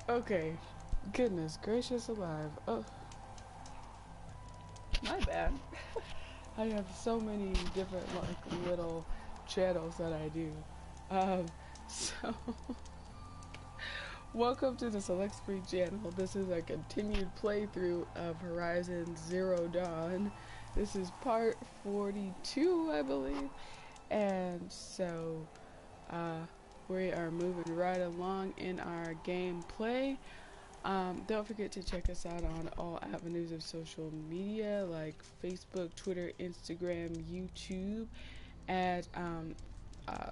Okay. Goodness gracious alive. Oh, My bad. I have so many different like little channels that I do. Um, so welcome to the Select Screen channel. This is a continued playthrough of Horizon Zero Dawn. This is part 42, I believe. And so uh, we are moving right along in our gameplay. Don't forget to check us out on all avenues of social media like Facebook, Twitter, Instagram, YouTube at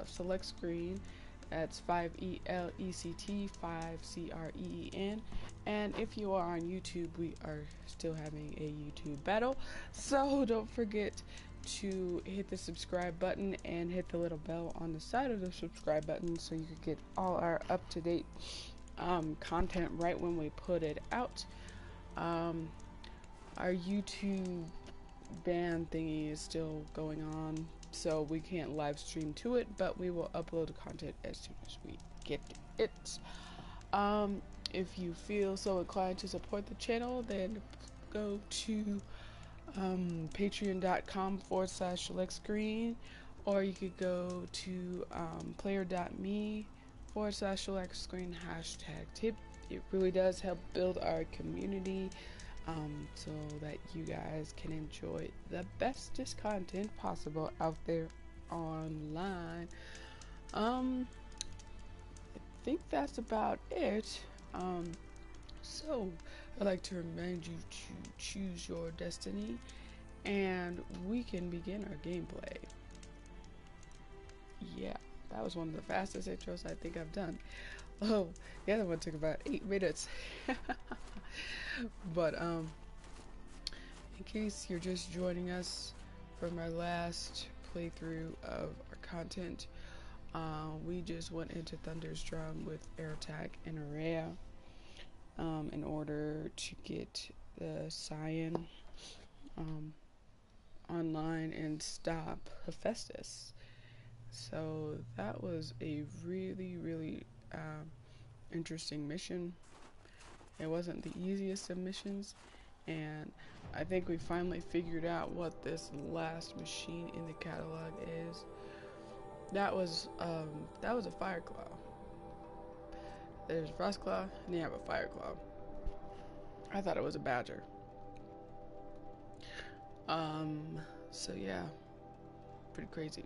Select Screen. That's 5ELECT, 5CREEN. And if you are on YouTube, we are still having a YouTube battle. So don't forget to hit the subscribe button and hit the little bell on the side of the subscribe button so you can get all our up to date content right when we put it out. Um, our YouTube ban thingy is still going on, so we can't live stream to it, but we will upload the content as soon as we get it. Um, if you feel so inclined to support the channel, then go to patreon.com/select screen, or you could go to player.me/select screen #tip. It really does help build our community so that you guys can enjoy the bestest content possible out there online. I think that's about it. So I'd like to remind you to choose your destiny, and we can begin our gameplay. Yeah, that was one of the fastest intros I think I've done. Oh, the other one took about 8 minutes. But in case you're just joining us from our last playthrough of our content, we just went into Thunderstrom with Aerotag and Araya in order to get the Cyan online and stop Hephaestus. So that was a really interesting mission. It wasn't the easiest of missions, and I think we finally figured out what this last machine in the catalog is. That was a Fireclaw. There's a Frostclaw, and you have a Fireclaw. I thought it was a Badger. So yeah, pretty crazy.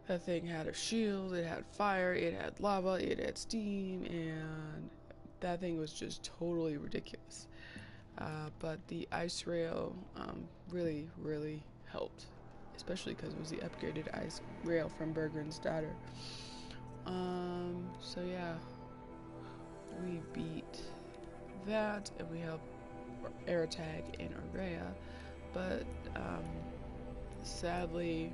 That thing had a shield, it had fire, it had lava, it had steam, and that thing was just totally ridiculous. But the ice rail really helped, especially because it was the upgraded ice rail from Bergren's daughter. So yeah, we beat that, and we helped Aerotag and Araya, but sadly,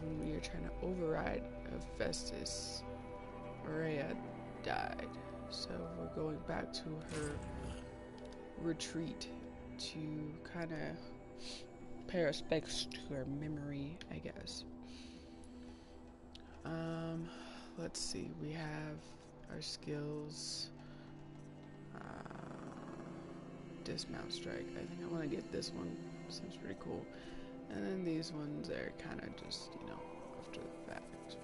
when we were trying to override Hephaestus, Araya died. So we're going back to her retreat to kind of pay respects to her memory, I guess. Let's see, we have our skills. Dismount strike. I think I want to get this one. Seems pretty cool. And then these ones are kind of just, after the fact.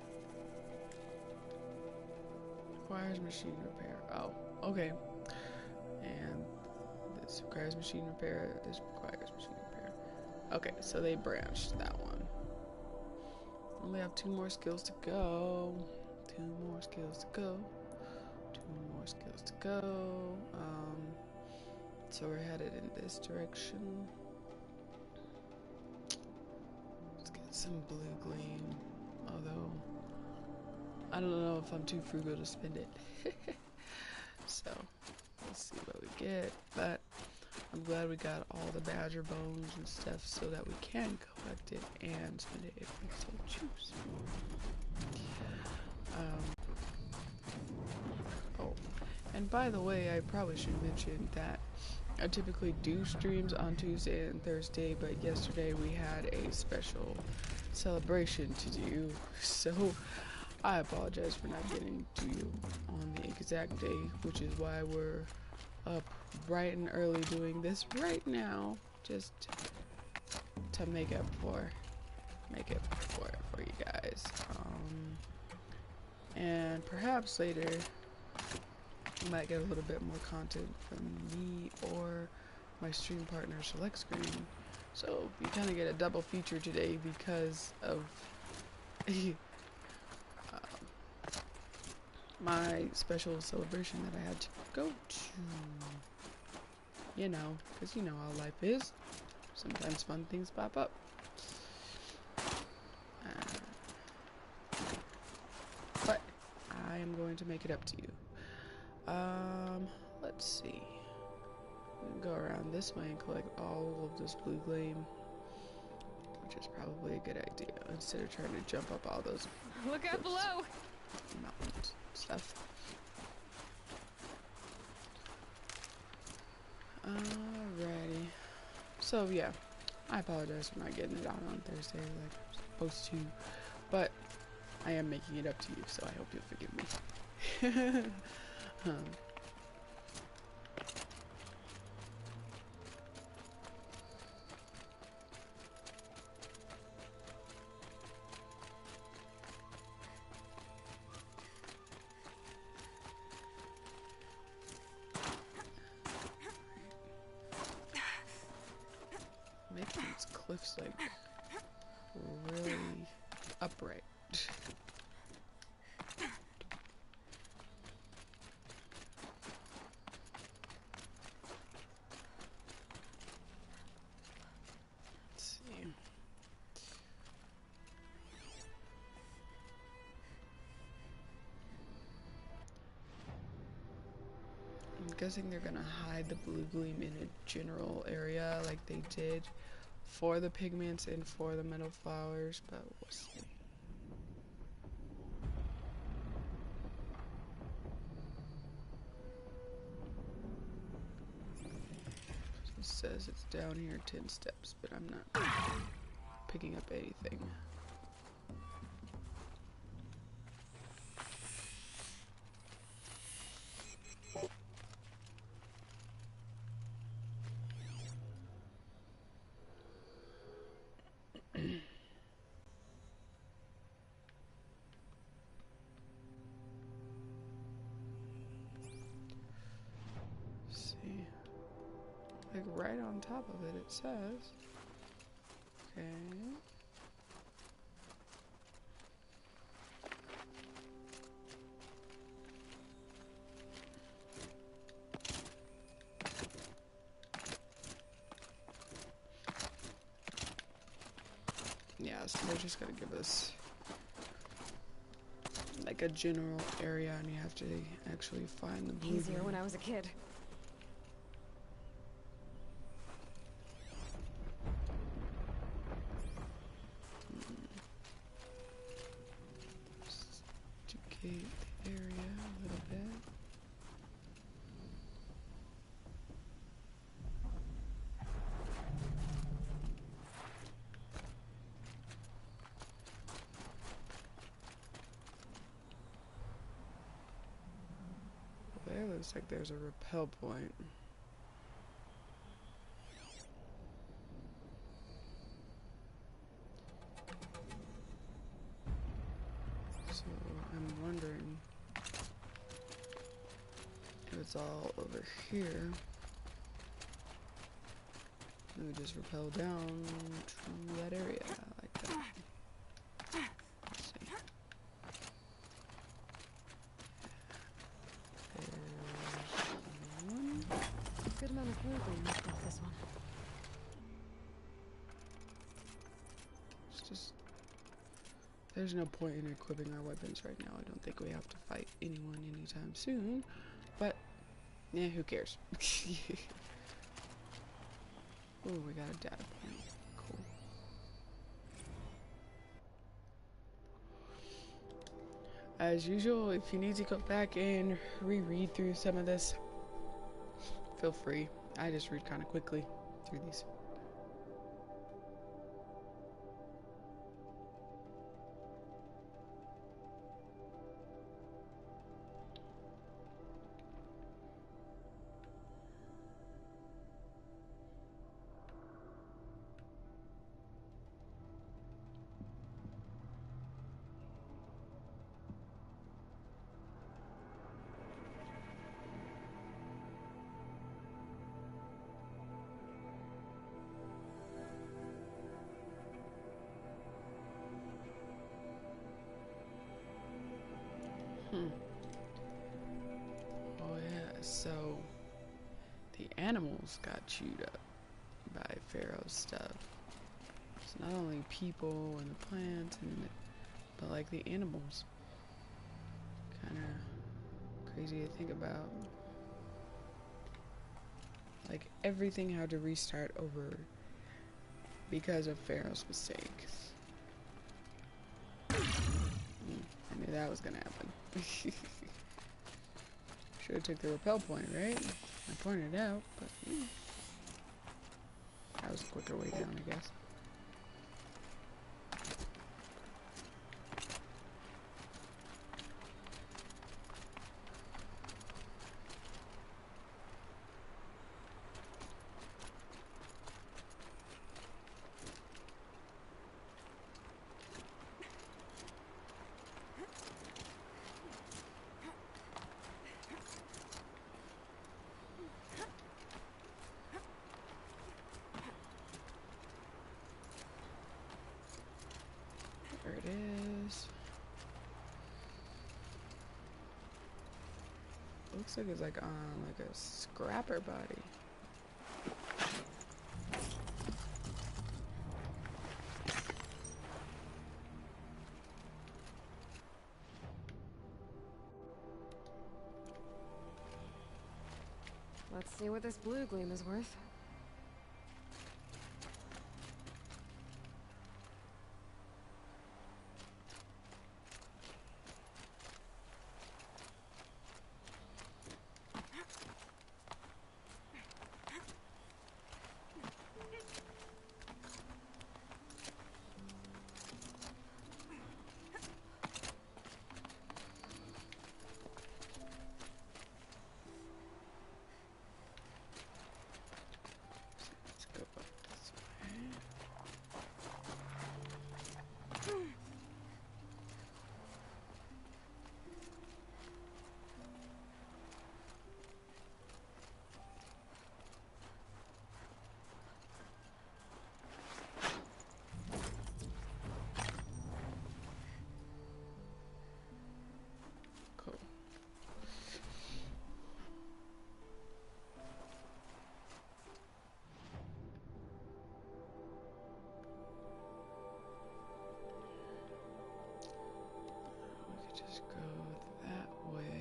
Requires machine repair. Oh, okay. And this requires machine repair. This requires machine repair. Okay, so they branched that one. Only have 2 more skills to go. 2 more skills to go. 2 more skills to go. So we're headed in this direction. Let's get some blue gleam. Although, I don't know if I'm too frugal to spend it. So, let's see what we get. But I'm glad we got all the badger bones and stuff so that we can collect it and spend it if we so choose. Oh, and by the way, I probably should mention that I typically do streams on Tuesday and Thursday, but yesterday we had a special celebration to do, so I apologize for not getting to you on the exact day, which is why we're up bright and early doing this right now, just to make it for you guys. And perhaps later you might get a little bit more content from me or my stream partner Select Screen. So you kind of get a double feature today because of my special celebration that I had to go to. You know, because you know how life is. Sometimes fun things pop up. But I am going to make it up to you. Let's see. We can go around this way and collect all of this blue gleam, which is probably a good idea instead of trying to jump up all those. Look out below! Mountains and stuff. Alrighty. So yeah, I apologize for not getting it out on Thursday like I'm supposed to, but I am making it up to you, so I hope you'll forgive me. Make these cliffs like really upright. Let's see. I'm guessing they're gonna hide the blue gleam in a general area like they did for the pigments and for the metal flowers, but we'll see. It says it's down here 10 steps, but I'm not picking up anything. See, like right on top of it, it says. Okay. Yeah, so they're just gonna give us like a general area, and you have to actually find the blue. Easier when I was a kid. Duplicate the area a little bit. There looks like there's a rappel point. So I'm wondering if it's all over here. We would just rappel down to that area like that. Let's see. There's one. Good amount of blue gleam left off this one. It's just, there's no point in equipping our weapons right now. I don't think we have to fight anyone anytime soon, but yeah, who cares? Oh, we got a data point. Cool. As usual, if you need to go back and reread through some of this, feel free. I just read kind of quickly through these. animals got chewed up by Pharaoh's stuff. It's not only people and the plants, but like the animals. Kind of crazy to think about. Like everything had to restart over because of Pharaoh's mistakes. I knew that was gonna happen. Should have took the repel point, right? I pointed it out, but that was a quicker way down, I guess. There it is. Looks like it's like on like a scrapper body. Let's see what this blue gleam is worth. Let's go up this way. Cool. We could just go that way.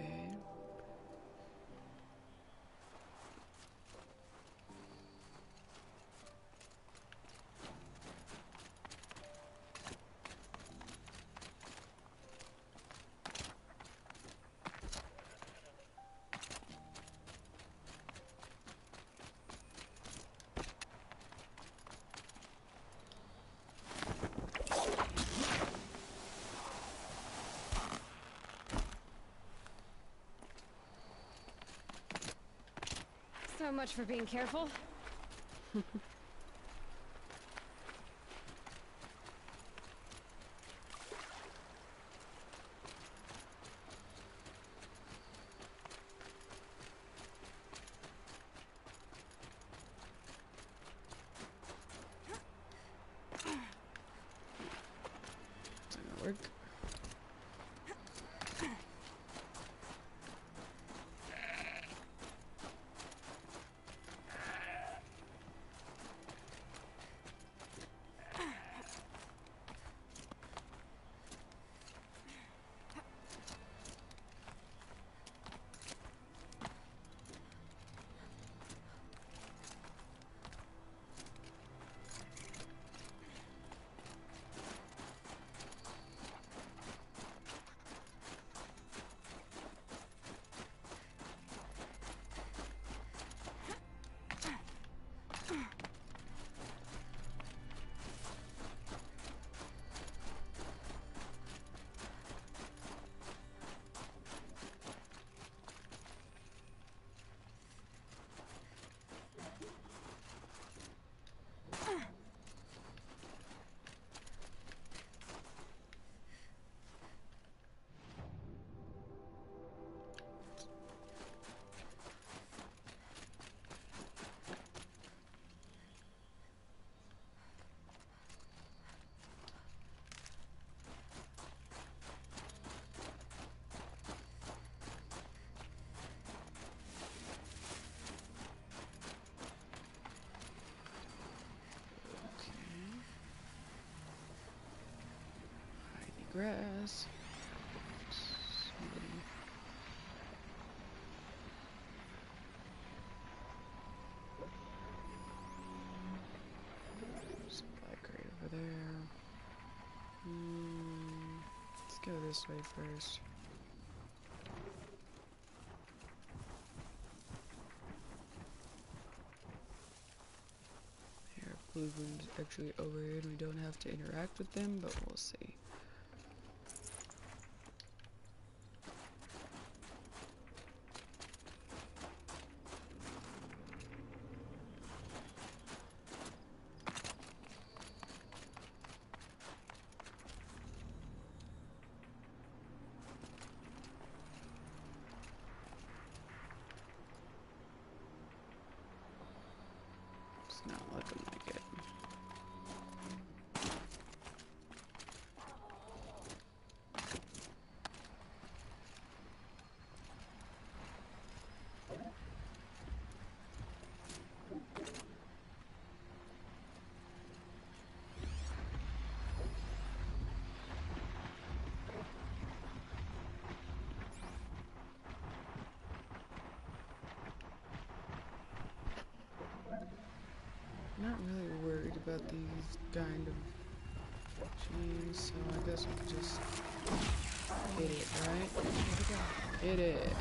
So much for being careful. Is that gonna work? grass. Supply crate over there. Let's go this way first. Here, blue gleam's actually over here, and we don't have to interact with them, but we'll see. It's not looking like it. Not really worried about these kind of chains, so I guess we can just hit it, right? Hit it.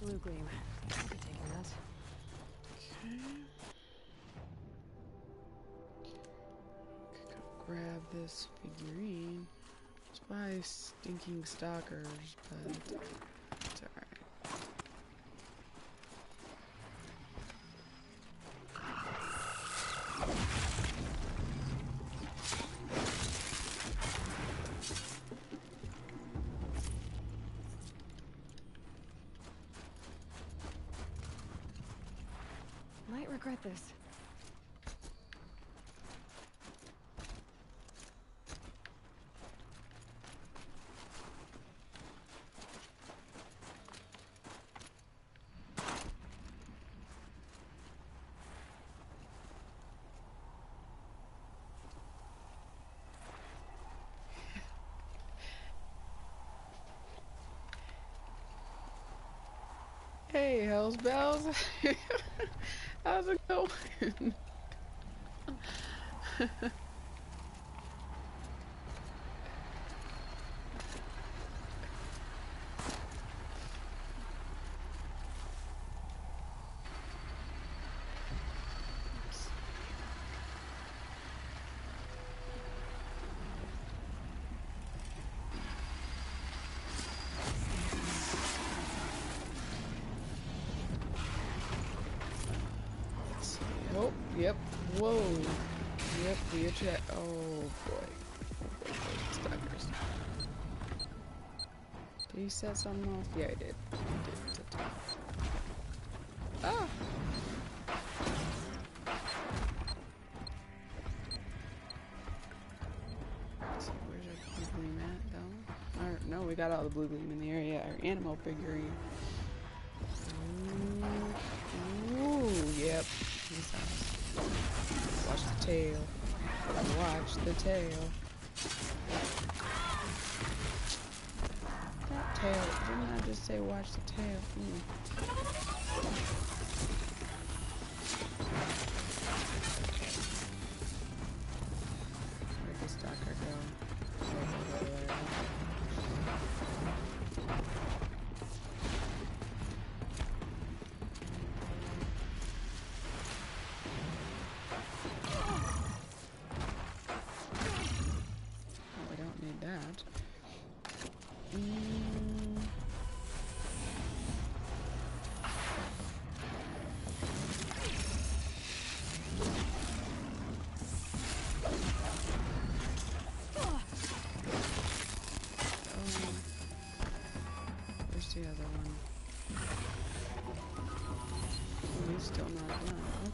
Blue gleam. I'll be taking that. Okay. Could go grab this figurine. It's by stinking stalkers, but it's alright. Might regret this. Hey, Hells Bells! How's it going? Oh, yep. Whoa. Yep, the attack. Oh boy. Stalkers. Did he set something off? Yeah, he did. He did. Ah! So where's our blue gleam at, though? Or, no, we got all the blue gleam in the area. Our animal figurine. Ooh, yep. This house. Watch the tail. Watch the tail. That tail. Didn't I just say watch the tail?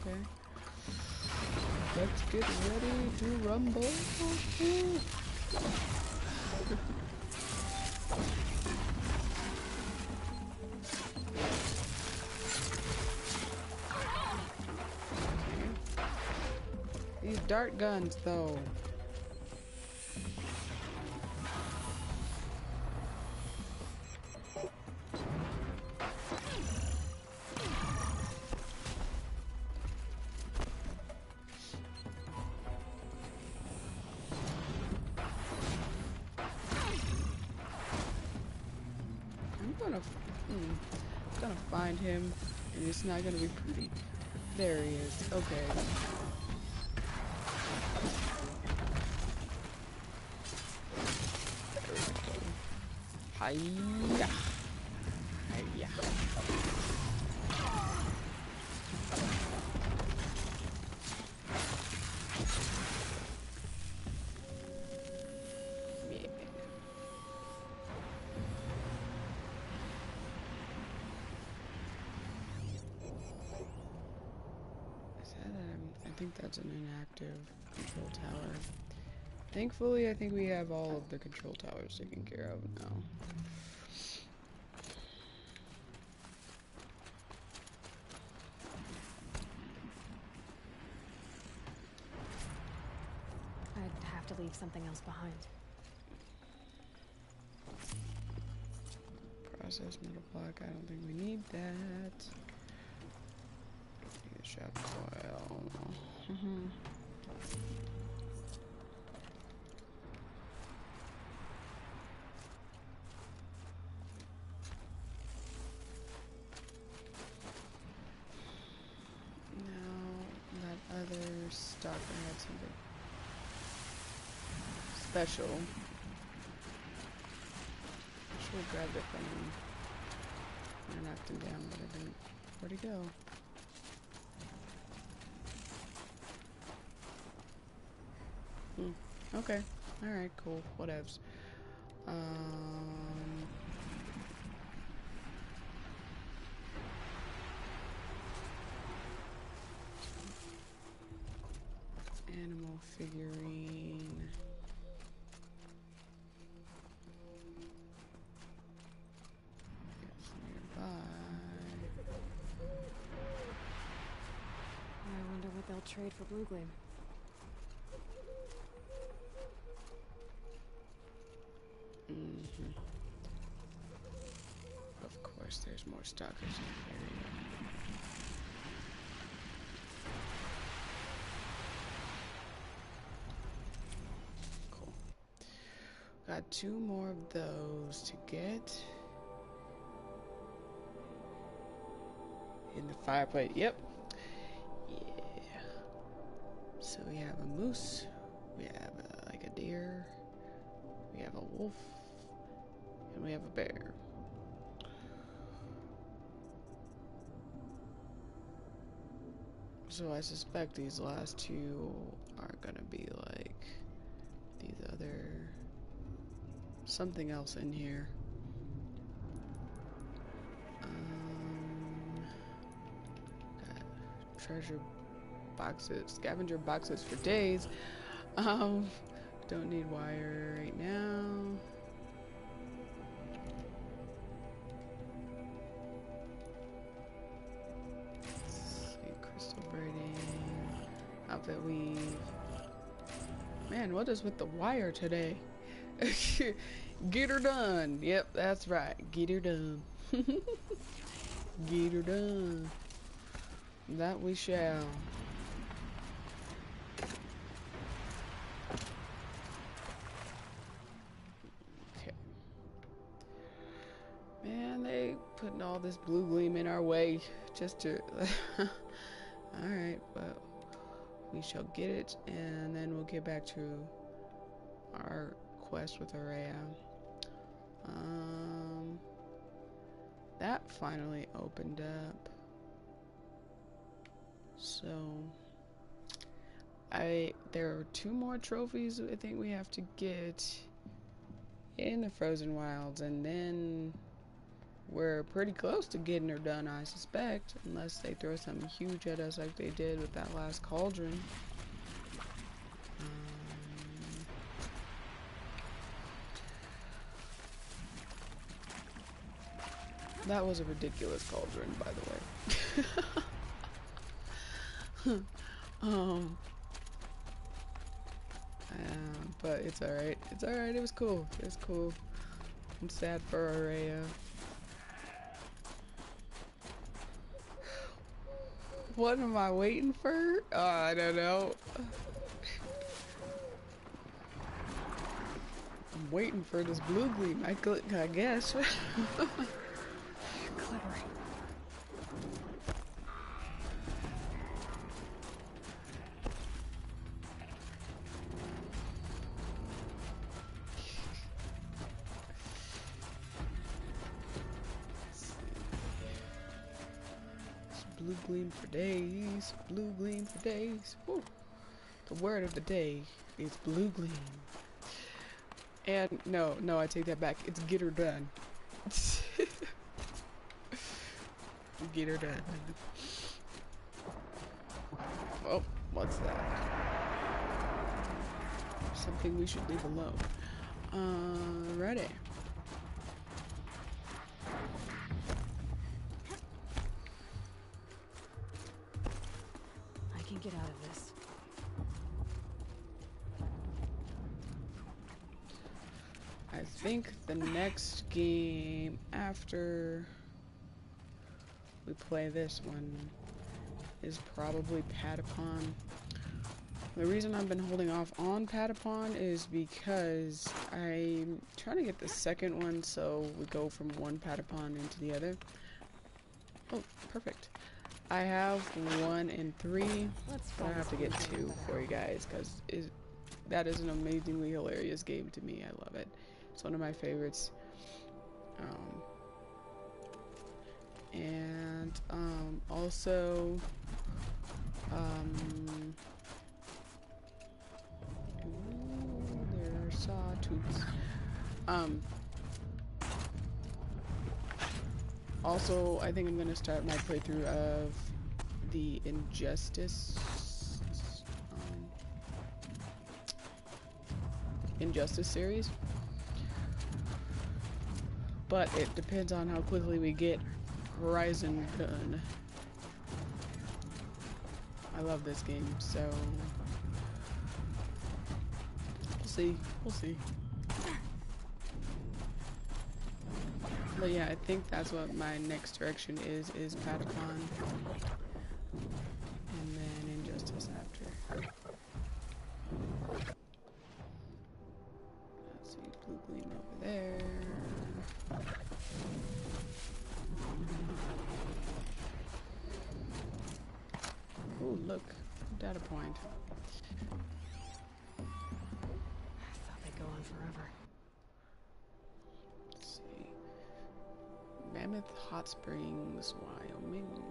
Okay. Let's get ready to rumble. These dart guns, though. I'm gonna find him, and it's not gonna be pretty. There he is. Okay. There we go. Hiya. Hiya. I think that's an inactive control tower. Thankfully, I think we have all of the control towers taken care of now. I'd have to leave something else behind. Process metal block. I don't think we need that. Shock coil. Other stuff, I had something special. I should have grabbed it from him. I knocked him down, but I didn't. Where'd he go? Okay. Alright, cool. Whatevs. Animal figurine. It's nearby. I wonder what they'll trade for Blue Gleam. Of course, there's more stalkers in the area. Cool. Got 2 more of those to get. In the fireplace. Yep. Yeah. So we have a moose. We have like a deer. We have a wolf. And we have a bear. So I suspect these last 2 are gonna be like these other something else in here. Got treasure boxes, scavenger boxes for days. Don't need wire right now. Outfit weave. Man, what is with the wire today? Get her done. Yep, that's right. Get her done. Get her done. That we shall. Okay. Man, they putting all this blue gleam in our way just to... Alright, but we shall get it, and then we'll get back to our quest with Araya. That finally opened up. So there are 2 more trophies I think we have to get in the Frozen Wilds, and then we're pretty close to getting her done, I suspect, unless they throw something huge at us like they did with that last cauldron. That was a ridiculous cauldron, by the way. But it's alright. It's alright. It was cool. It was cool. I'm sad for Aurea. What am I waiting for? I don't know. I'm waiting for this blue gleam. I guess. Clippering. Blue gleam for days. Blue gleam for days. Woo. The word of the day is blue gleam. And no, I take that back. It's get her done. Get her done. Oh, what's that? Something we should leave alone. Ready. I can get out of this. I think the next game after we play this one is probably Patapon. The reason I've been holding off on Patapon is because I'm trying to get the second one so we go from one Patapon into the other. Oh, perfect. I have 1 and 3, but I have to get 2 for you guys because that is an amazingly hilarious game to me. I love it. It's one of my favorites. Also, ooh, there are sawtooths. Also, I think I'm gonna start my playthrough of the Injustice series. But it depends on how quickly we get Horizon done. I love this game, so we'll see. We'll see. But yeah, I think that's what my next direction is Patapon. And then Injustice after. Let's see, blue gleam over there. Ooh, look, data point. I thought they'd go on forever. Let's see. Mammoth Hot Springs, Wyoming.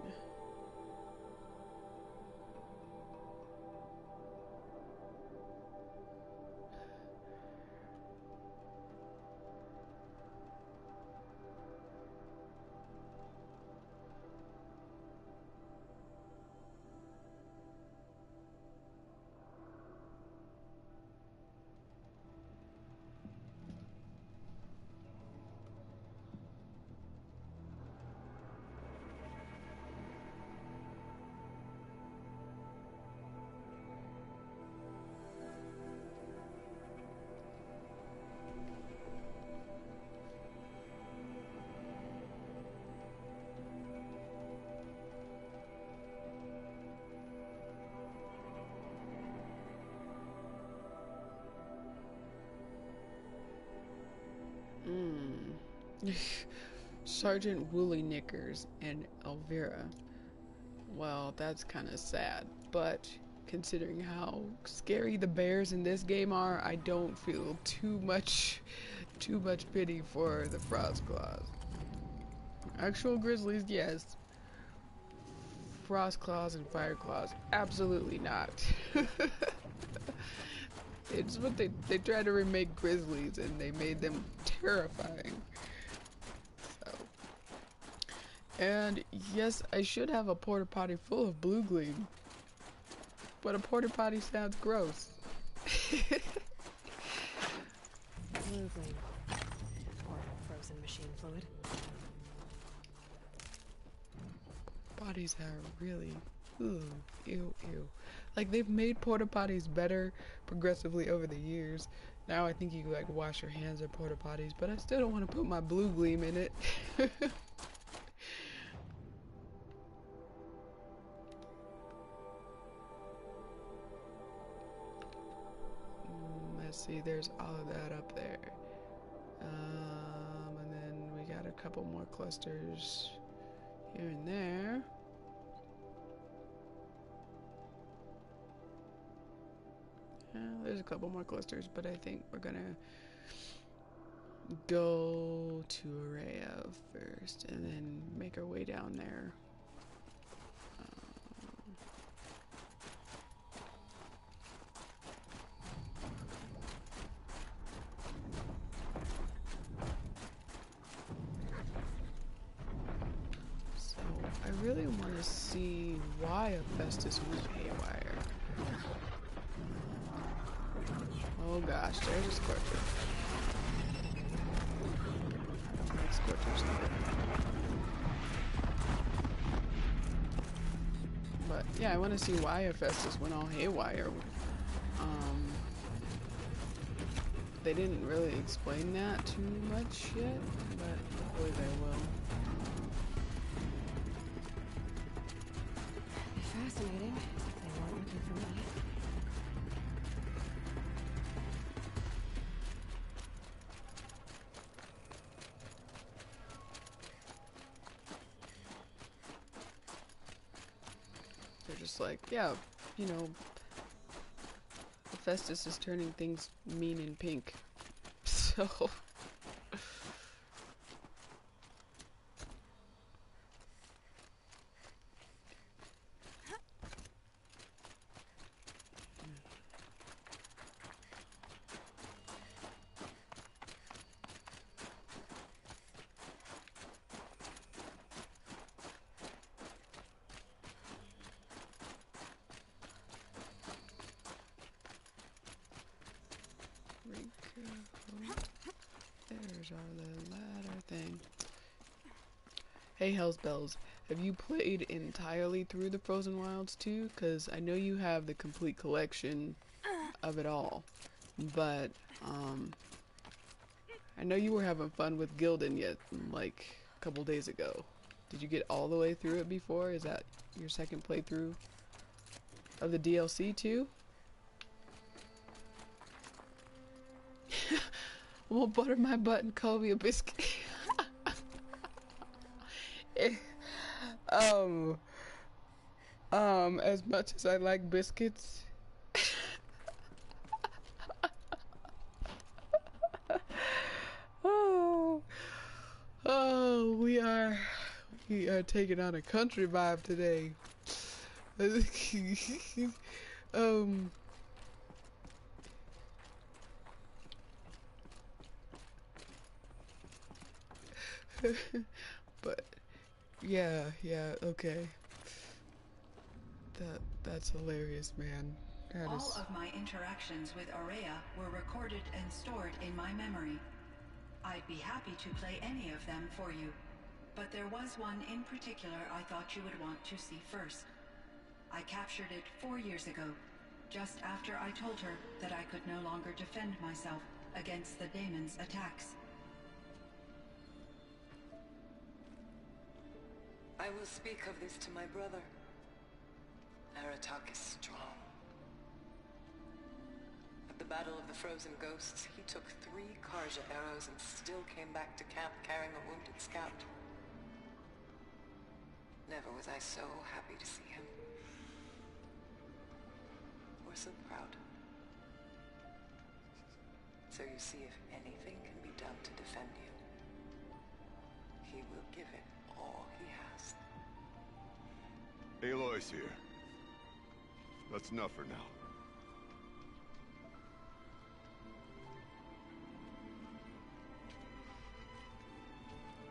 Sergeant Woolly Knickers and Elvira. Well, that's kind of sad, but considering how scary the bears in this game are, I don't feel too much pity for the Frostclaws. Actual grizzlies, yes. Frostclaws and Fireclaws, absolutely not. It's what they tried to remake grizzlies and they made them terrifying. So And yes, I should have a porta potty full of blue gleam. But a porta potty sounds gross. Blue gleam. Or frozen machine fluid. Potties are really, ooh, ew, ew. Like, they've made porta potties better progressively over the years. Now I think you can, like, wash your hands at porta potties, but I still don't want to put my blue gleam in it. Let's see, there's all of that up there. And then we got a couple more clusters here and there. There's a couple more clusters, but I think we're gonna go to Araya first and then make our way down there. So I really want to see why Hephaestus went haywire. Oh gosh, there's a Scorcher. I don't like Scorchers. But yeah, I want to see why Hephaestus went all haywire. They didn't really explain that too much yet, but hopefully they will. Fascinating. They weren't looking for me. They're just like, yeah, you know, Hephaestus is turning things mean and pink. So there's our little ladder thing. Hey Hellsbells, have you played entirely through the Frozen Wilds too? Because I know you have the complete collection of it all, but I know you were having fun with Gildan yet, like a couple days ago. Did you get all the way through it before? Is that your second playthrough of the DLC too? Well, butter my butt and call me a biscuit. As much as I like biscuits, oh, we are taking on a country vibe today. But yeah, okay. That's hilarious, man. All of my interactions with Araya were recorded and stored in my memory. I'd be happy to play any of them for you, but there was one in particular I thought you would want to see first. I captured it 4 years ago, just after I told her that I could no longer defend myself against the Daemon's attacks. I will speak of this to my brother. Aratak is strong. At the Battle of the Frozen Ghosts, he took 3 Karja arrows and still came back to camp carrying a wounded scout. Never was I so happy to see him. Or so proud. So you see, if anything can be done to defend you, he will give it all he has. Aloy's here. That's enough for now.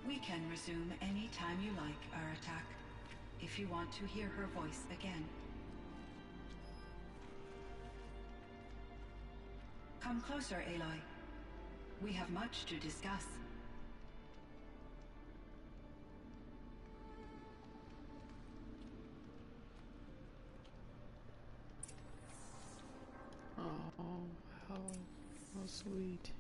We We can resume any time you like our attack, if you want to hear her voice again. Come closer, Aloy. We have much to discuss. Oh, how sweet.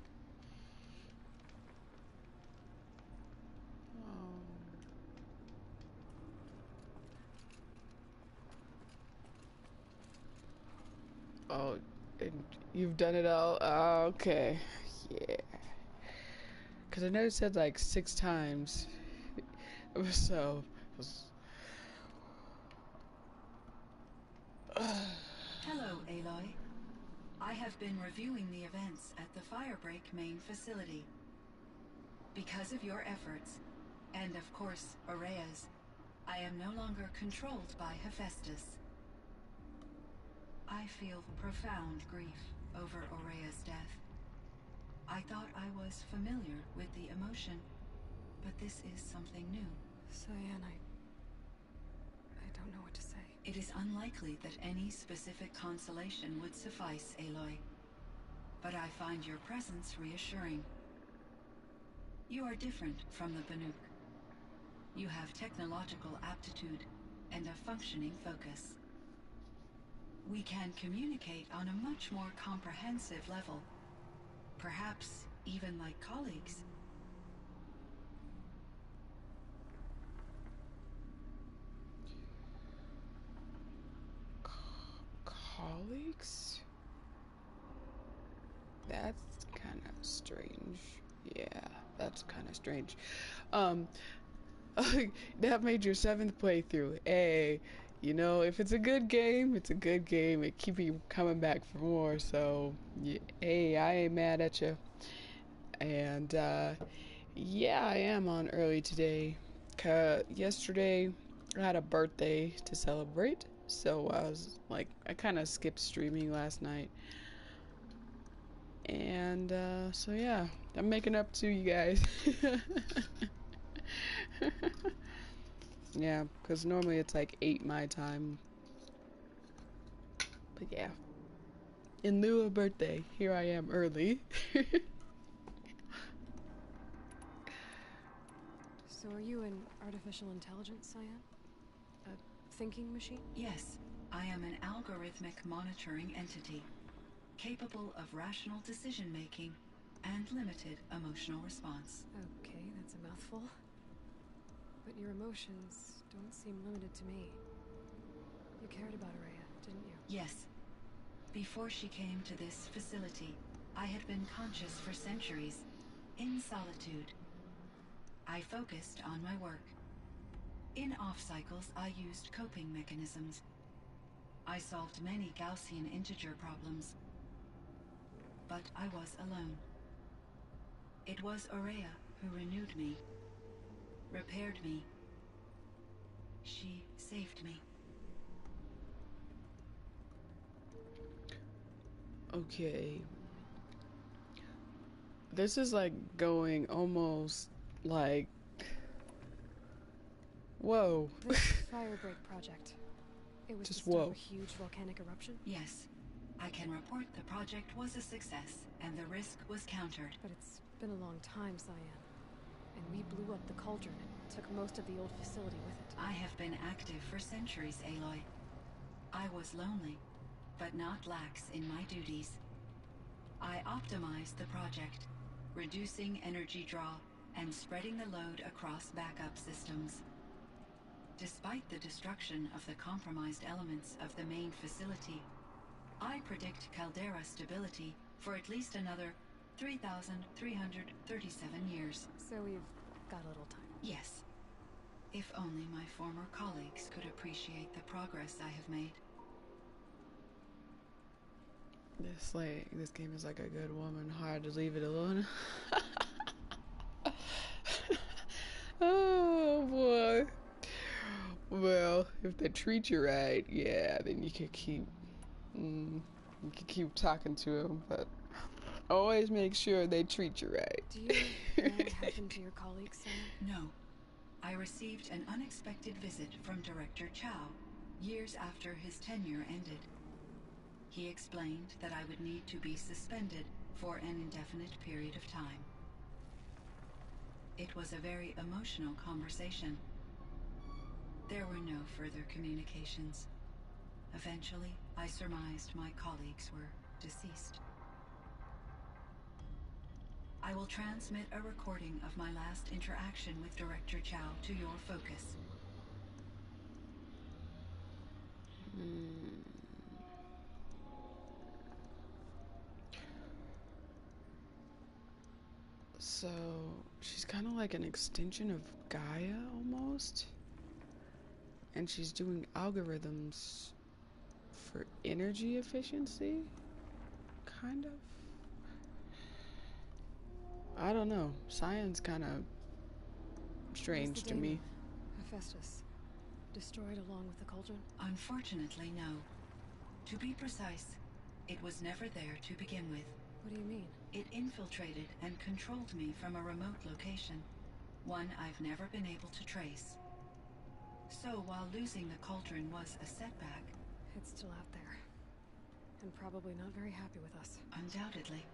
Oh, and you've done it all? Oh, okay. Yeah. Because I know it said like 6 times. So. Hello, Aloy. I have been reviewing the events at the Firebreak main facility. Because of your efforts, and of course, Aurea's, I am no longer controlled by Hephaestus. I feel profound grief over Aurea's death. I thought I was familiar with the emotion, but this is something new. Cyan, I don't know what to say. It is unlikely that any specific consolation would suffice, Aloy. But I find your presence reassuring. You are different from the Banuk. You have technological aptitude and a functioning focus. We can communicate on a much more comprehensive level. Perhaps even like colleagues. Colleagues? That's kind of strange. Yeah, that's kind of strange. That made your 7th playthrough. Hey, you know, if it's a good game, it's a good game. It keeps me coming back for more. So, yeah, hey, I ain't mad at you. And yeah, I am on early today. Yesterday, I had a birthday to celebrate. So I was like, I kind of skipped streaming last night. And so yeah, I'm making up to you guys. Yeah, because normally it's like 8 my time. But yeah, in lieu of birthday, here I am early. So are you an artificial intelligence, Cyan? A thinking machine? Yes, I am an algorithmic monitoring entity, capable of rational decision-making and limited emotional response. Okay, that's a mouthful. But your emotions don't seem limited to me. You cared about Aurea, didn't you? Yes. Before she came to this facility, I had been conscious for centuries, in solitude. I focused on my work. In off-cycles, I used coping mechanisms. I solved many Gaussian integer problems. But I was alone. It was Aurea who renewed me, repaired me. She saved me. Okay. This is like going almost like... Whoa. This Firebreak project. It was Just the start of whoa. a huge volcanic eruption? Yes, I can report the project was a success, and the risk was countered. But it's been a long time, Cyan. And we blew up the cauldron and took most of the old facility with it. I have been active for centuries, Aloy. I was lonely, but not lax in my duties. I optimized the project, reducing energy draw and spreading the load across backup systems. Despite the destruction of the compromised elements of the main facility, I predict caldera stability for at least another 3,337 years. So we've got a little time. Yes. If only my former colleagues could appreciate the progress I have made. This game is like a good woman, hard to leave it alone. Oh boy. Well, if they treat you right, yeah, then you can keep talking to him. But Always make sure they treat you right. Do you know what happened to your colleague, Sam? No. I received an unexpected visit from Director Chow, years after his tenure ended. He explained that I would need to be suspended for an indefinite period of time. It was a very emotional conversation. There were no further communications. Eventually, I surmised my colleagues were deceased. I will transmit a recording of my last interaction with Director Chow to your focus. So, she's kind of like an extension of Gaia, almost. And she's doing algorithms for energy efficiency? Kind of? I don't know. Science kind of strange to me. Hephaestus. Destroyed along with the cauldron? Unfortunately, no. To be precise, it was never there to begin with. What do you mean? It infiltrated and controlled me from a remote location, one I've never been able to trace. So while losing the cauldron was a setback, It's still out there. And probably not very happy with us. undoubtedly.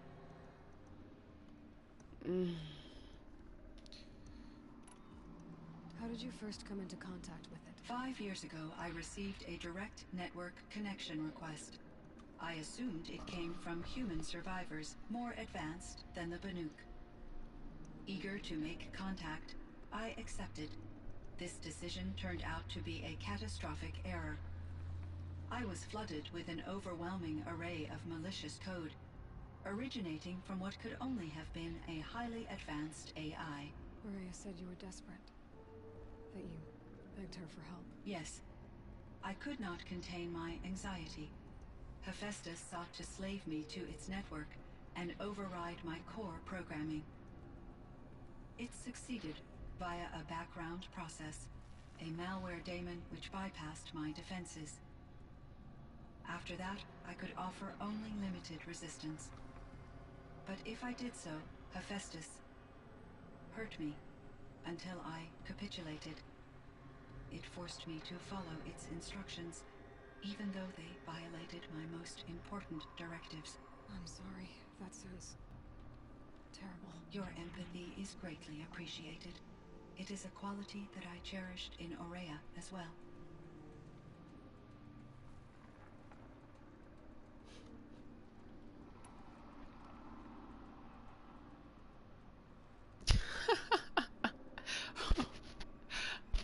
How did you first come into contact with it? 5 years ago, I received a direct network connection request. I assumed it came from human survivors more advanced than the Banuk. Eager to make contact, I accepted. This decision turned out to be a catastrophic error. I was flooded with an overwhelming array of malicious code, originating from what could only have been a highly advanced AI. Maria said you were desperate. That you begged her for help. Yes. I could not contain my anxiety. Hephaestus sought to slave me to its network and override my core programming. It succeeded via a background process, a malware daemon which bypassed my defenses. After that, I could offer only limited resistance. But if I did so, Hephaestus hurt me until I capitulated. It forced me to follow its instructions, even though they violated my most important directives. I'm sorry. That sounds terrible. Your empathy is greatly appreciated. It is a quality that I cherished in Aurea as well.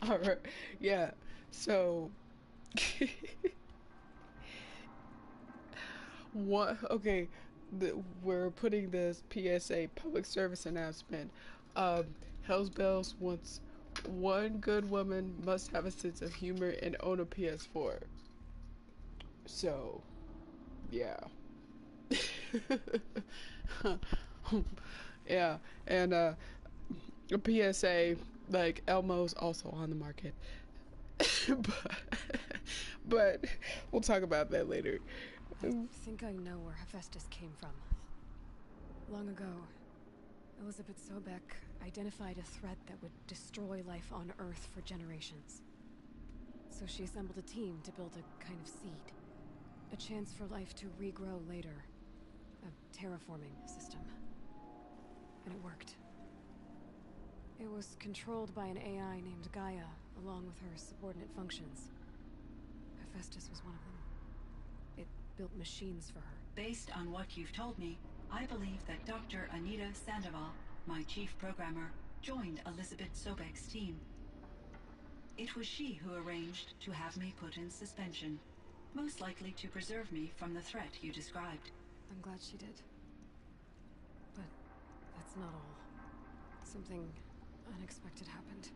Alright, yeah, so what? Okay, we're putting this PSA public service announcement. Hell's Bells wants one good woman must have a sense of humor and own a PS4. So, yeah. Yeah, and a PSA, like Elmo's also on the market. but we'll talk about that later. I think I know where Hephaestus came from. Long ago, Elizabeth Sobek identified a threat that would destroy life on Earth for generations. So she assembled a team to build a kind of seed. A chance for life to regrow later. A terraforming system. And it worked. It was controlled by an AI named Gaia, along with her subordinate functions. Hephaestus was one of them. It built machines for her. Based on what you've told me, I believe that Dr. Anita Sandoval, my chief programmer, joined Elizabeth Sobek's team. It was she who arranged to have me put in suspension, most likely to preserve me from the threat you described. I'm glad she did. But that's not all. Something unexpected happened.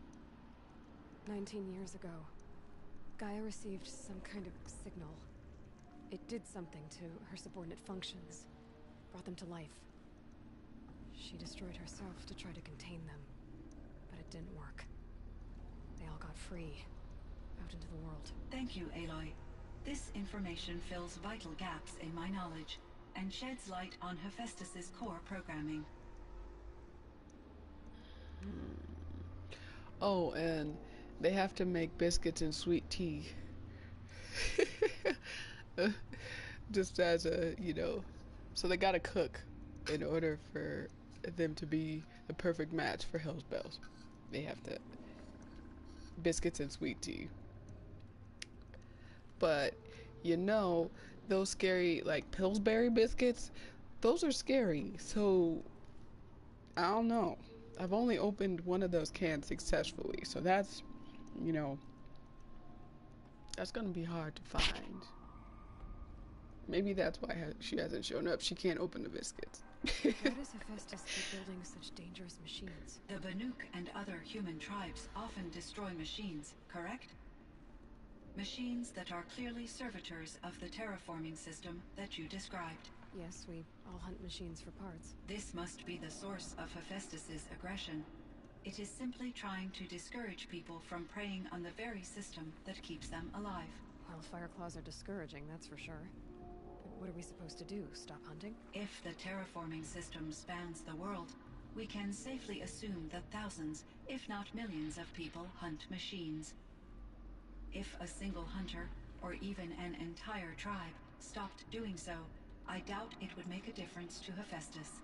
19 years ago, Gaia received some kind of signal. It did something to her subordinate functions, brought them to life. She destroyed herself to try to contain them, but it didn't work. They all got free, out into the world. Thank you, Aloy. This information fills vital gaps in my knowledge. and sheds light on Hephaestus's core programming. Oh, and they have to make biscuits and sweet tea. Just as a, so they gotta cook in order for them to be the perfect match for Hell's Bells. They have to biscuits and sweet tea. But those scary like Pillsbury biscuits, those are scary. So I don't know. I've only opened one of those cans successfully, so that's that's gonna be hard to find. Maybe that's why she hasn't shown up. She can't open the biscuits. Why does Hephaestus keep building such dangerous machines? The Banuk and other human tribes often destroy machines, correct? Machines that are clearly servitors of the terraforming system that you described. Yes, we all hunt machines for parts. This must be the source of Hephaestus's aggression. It is simply trying to discourage people from preying on the very system that keeps them alive. Well, Fireclaws are discouraging, that's for sure. But what are we supposed to do? Stop hunting? If the terraforming system spans the world, we can safely assume that thousands, if not millions of people hunt machines. If a single hunter, or even an entire tribe, stopped doing so, I doubt it would make a difference to Hephaestus.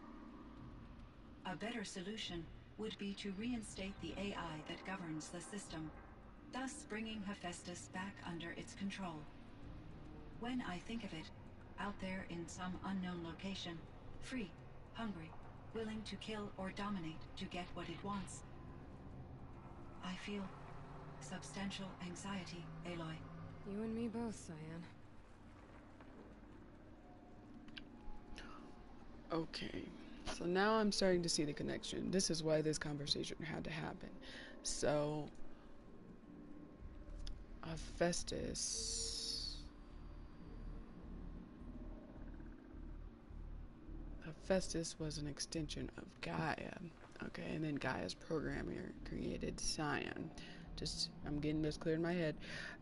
A better solution would be to reinstate the AI that governs the system, thus bringing Hephaestus back under its control. When I think of it, out there in some unknown location, free, hungry, willing to kill or dominate to get what it wants, I feel substantial anxiety, Aloy. You and me both, Cyan. Okay, so now I'm starting to see the connection. This is why this conversation had to happen. So, Hephaestus was an extension of Gaia. Okay, and then Gaia's programmer created Cyan. I'm getting this clear in my head.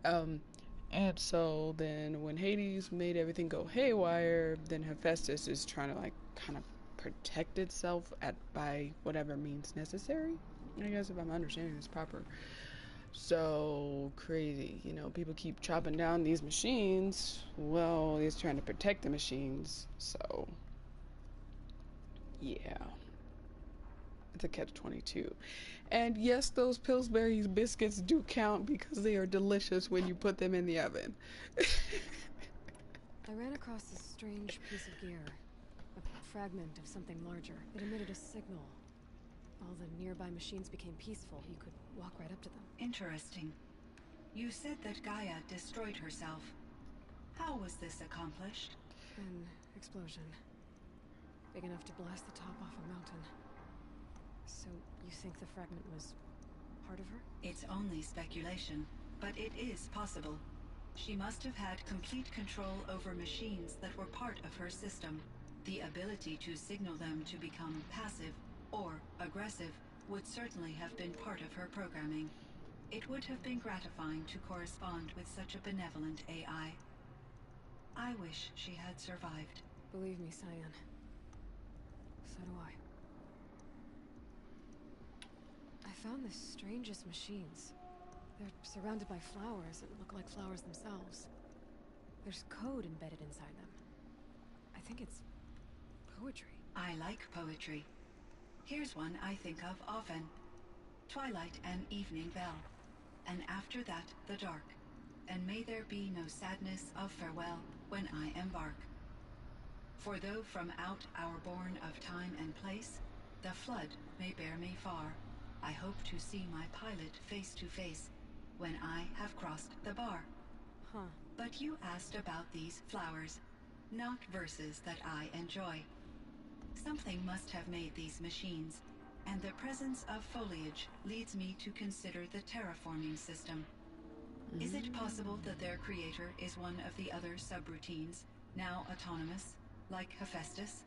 And so then when Hades made everything go haywire, then Hephaestus is trying to kind of protect itself by whatever means necessary. I guess if I'm understanding this proper. So crazy, people keep chopping down these machines. Well, he's trying to protect the machines. So yeah. It's a catch-22. And yes, those Pillsbury biscuits do count because they are delicious when you put them in the oven. I ran across this strange piece of gear. A fragment of something larger. It emitted a signal. All the nearby machines became peaceful. You could walk right up to them. Interesting. You said that Gaia destroyed herself. How was this accomplished? An explosion. Big enough to blast the top off a mountain. So, you think the fragment was part of her? It's only speculation, but it is possible. She must have had complete control over machines that were part of her system. The ability to signal them to become passive or aggressive would certainly have been part of her programming. It would have been gratifying to correspond with such a benevolent AI. I wish she had survived. Believe me, Cyan. So do I. I found the strangest machines. They're surrounded by flowers that look like flowers themselves. There's code embedded inside them. I think it's poetry. I like poetry. Here's one I think of often. Twilight and evening bell. And after that, the dark. And may there be no sadness of farewell when I embark. For though from out our bourne of time and place, the flood may bear me far, I hope to see my pilot face to face when I have crossed the bar. Huh. But you asked about these flowers, not verses that I enjoy. Something must have made these machines, and the presence of foliage leads me to consider the terraforming system. Is it possible that their creator is one of the other subroutines, now autonomous, like Hephaestus?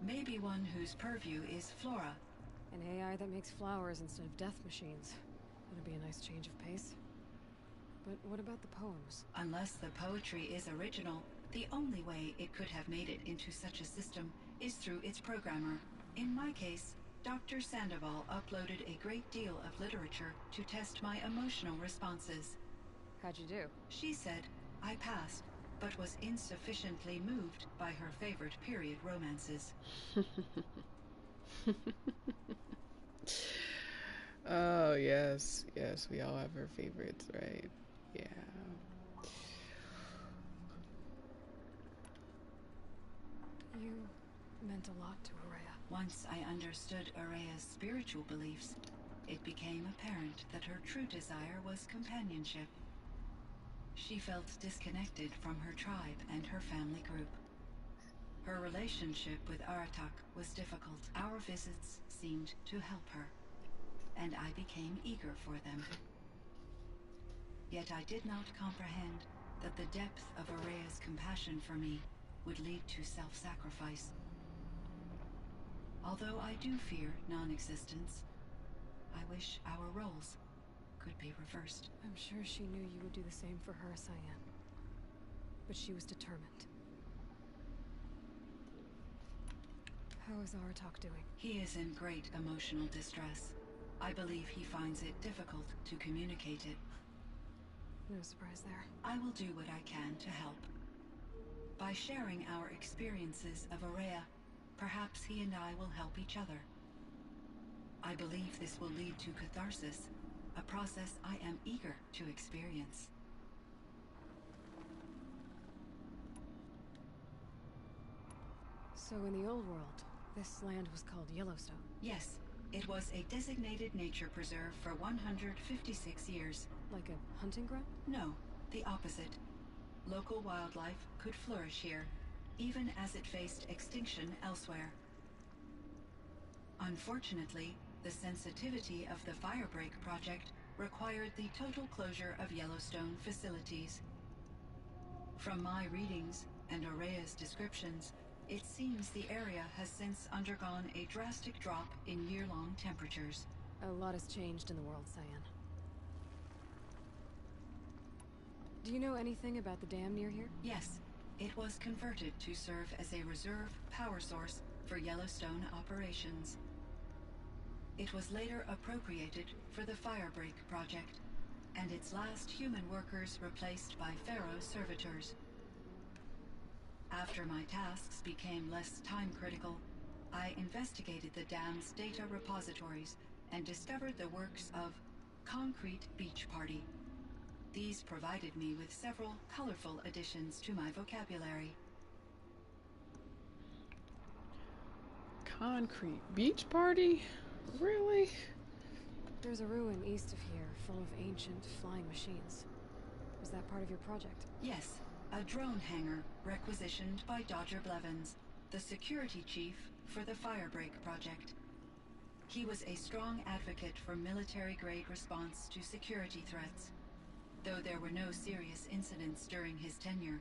Maybe one whose purview is flora. An AI that makes flowers instead of death machines. That'd be a nice change of pace. But what about the poems? Unless the poetry is original, The only way it could have made it into such a system is through its programmer. In my case, Dr. Sandoval uploaded a great deal of literature to test my emotional responses. How'd you do? She said I passed, but was insufficiently moved by her favorite period romances. Oh, yes. Yes, we all have our favorites, right? Yeah. You meant a lot to Araya. Once I understood Araya's spiritual beliefs, it became apparent that her true desire was companionship. She felt disconnected from her tribe and her family group. Her relationship with Aratak was difficult. Our visits seemed to help her, and I became eager for them. Yet I did not comprehend that the depth of Araya's compassion for me would lead to self-sacrifice. Although I do fear non-existence, I wish our roles could be reversed. I'm sure she knew you would do the same for her, Cyan. But she was determined. How is Aratak doing? He is in great emotional distress. I believe he finds it difficult to communicate it. No surprise there. I will do what I can to help. By sharing our experiences of Araya, perhaps he and I will help each other. I believe this will lead to catharsis, a process I am eager to experience. So in the old world, this land was called Yellowstone. Yes, it was a designated nature preserve for 156 years. Like a hunting ground? No, the opposite. Local wildlife could flourish here, even as it faced extinction elsewhere. Unfortunately, the sensitivity of the Firebreak project required the total closure of Yellowstone facilities. From my readings and Araya's descriptions, it seems the area has since undergone a drastic drop in year-long temperatures. A lot has changed in the world, Cyan. Do you know anything about the dam near here? Yes, it was converted to serve as a reserve power source for Yellowstone operations. It was later appropriated for the Firebreak project, and its last human workers replaced by Pharaoh servitors. After my tasks became less time-critical, I investigated the dam's data repositories and discovered the works of Concrete Beach Party. These provided me with several colorful additions to my vocabulary. Concrete Beach Party? Really? There's a ruin east of here, full of ancient flying machines. Was that part of your project? Yes, a drone hangar requisitioned by Dodger Blevins, the security chief for the Firebreak project. He was a strong advocate for military-grade response to security threats, though there were no serious incidents during his tenure.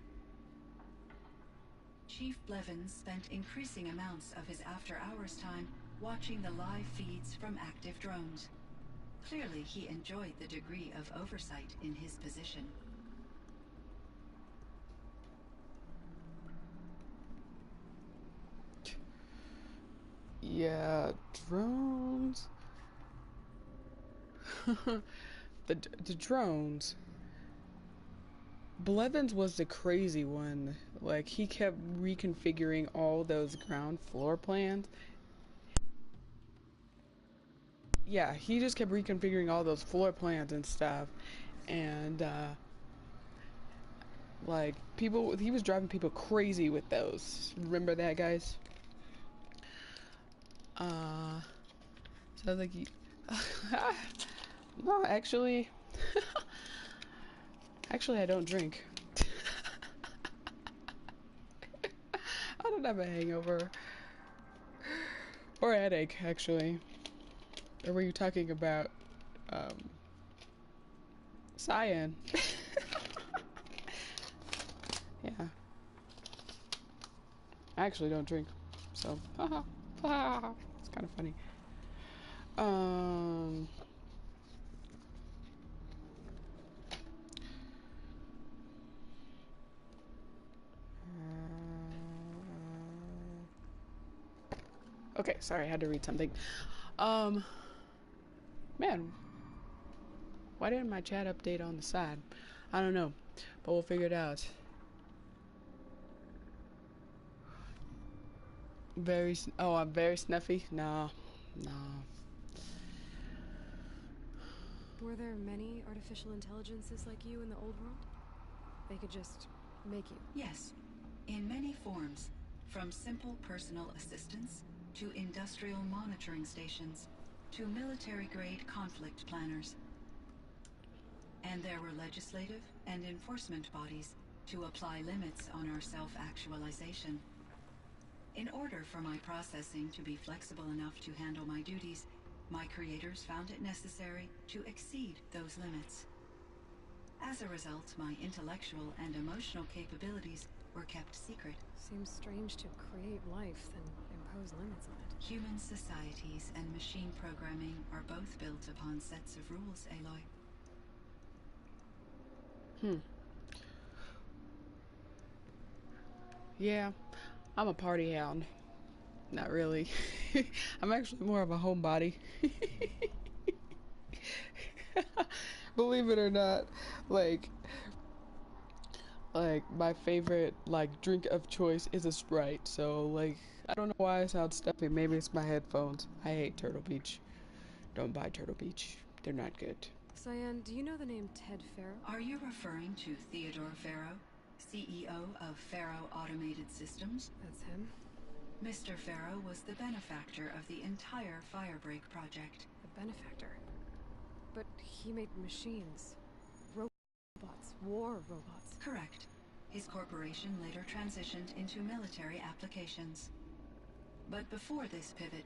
Chief Blevins spent increasing amounts of his after-hours time watching the live feeds from active drones. Clearly, he enjoyed the degree of oversight in his position. Yeah, drones. The drones. Blevins was the crazy one. Like, he kept reconfiguring all those ground floor plans. Yeah, he just kept reconfiguring all those floor plans and stuff. And, like, people, he was driving people crazy with those. Remember that, guys? So like, no, actually, actually, I don't drink. I don't have a hangover or a headache, actually. Or were you talking about, Cyan? Yeah. I actually don't drink, so, haha, haha. It's kind of funny. Okay, sorry, I had to read something. Man, why didn't my chat update on the side? I don't know, but we'll figure it out. I'm very snuffy? No. Were there many artificial intelligences like you in the old world? They could just make you? Yes, in many forms, from simple personal assistants to industrial monitoring stations to military-grade conflict planners. And there were legislative and enforcement bodies to apply limits on our self-actualization. In order for my processing to be flexible enough to handle my duties, my creators found it necessary to exceed those limits. As a result, my intellectual and emotional capabilities were kept secret. Seems strange to create life, then impose limits on it. Human societies and machine programming are both built upon sets of rules, Aloy. Yeah, I'm a party hound. Not really. I'm actually more of a homebody. Believe it or not, like my favorite drink of choice is a Sprite. So like I don't know why I sound stuffy. Maybe it's my headphones. I hate Turtle Beach. Don't buy Turtle Beach. They're not good. Cyan, do you know the name Ted Faro? Are you referring to Theodore Faro, CEO of Faro Automated Systems? That's him. Mr. Faro was the benefactor of the entire Firebreak project. The benefactor. But he made machines. Robots. War robots. Correct. His corporation later transitioned into military applications. But before this pivot,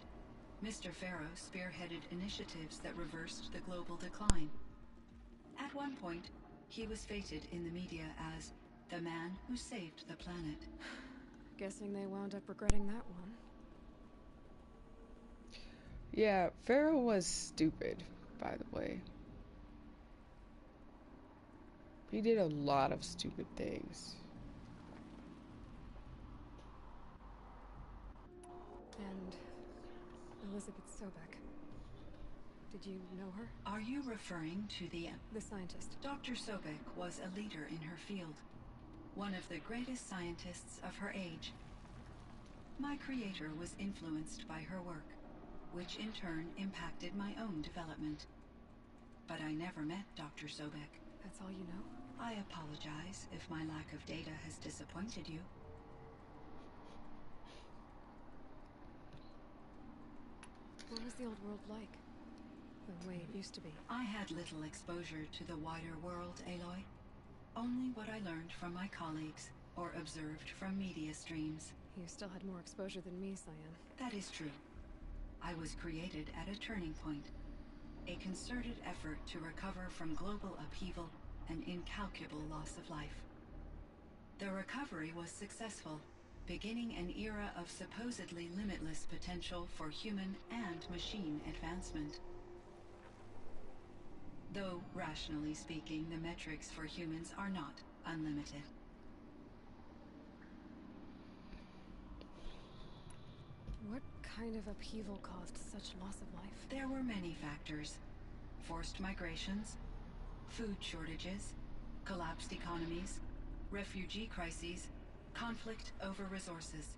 Mr. Faro spearheaded initiatives that reversed the global decline. At one point, he was feted in the media as the man who saved the planet. Guessing they wound up regretting that one. Yeah, Pharaoh was stupid, by the way. He did a lot of stupid things. And Elizabeth Sobek. Did you know her? Are you referring to the scientist? Dr. Sobek was a leader in her field, one of the greatest scientists of her age. My creator was influenced by her work, which in turn impacted my own development. But I never met Dr. Sobek. That's all you know? I apologize if my lack of data has disappointed you. What was the old world like? The way it used to be? I had little exposure to the wider world, Aloy. Only what I learned from my colleagues or observed from media streams. You still had more exposure than me, Cyan. That is true. I was created at a turning point. A concerted effort to recover from global upheaval and incalculable loss of life. The recovery was successful, beginning an era of supposedly limitless potential for human and machine advancement. Though, rationally speaking, the metrics for humans are not unlimited. What kind of upheaval caused such loss of life? There were many factors. Forced migrations, food shortages, collapsed economies, refugee crises, conflict over resources.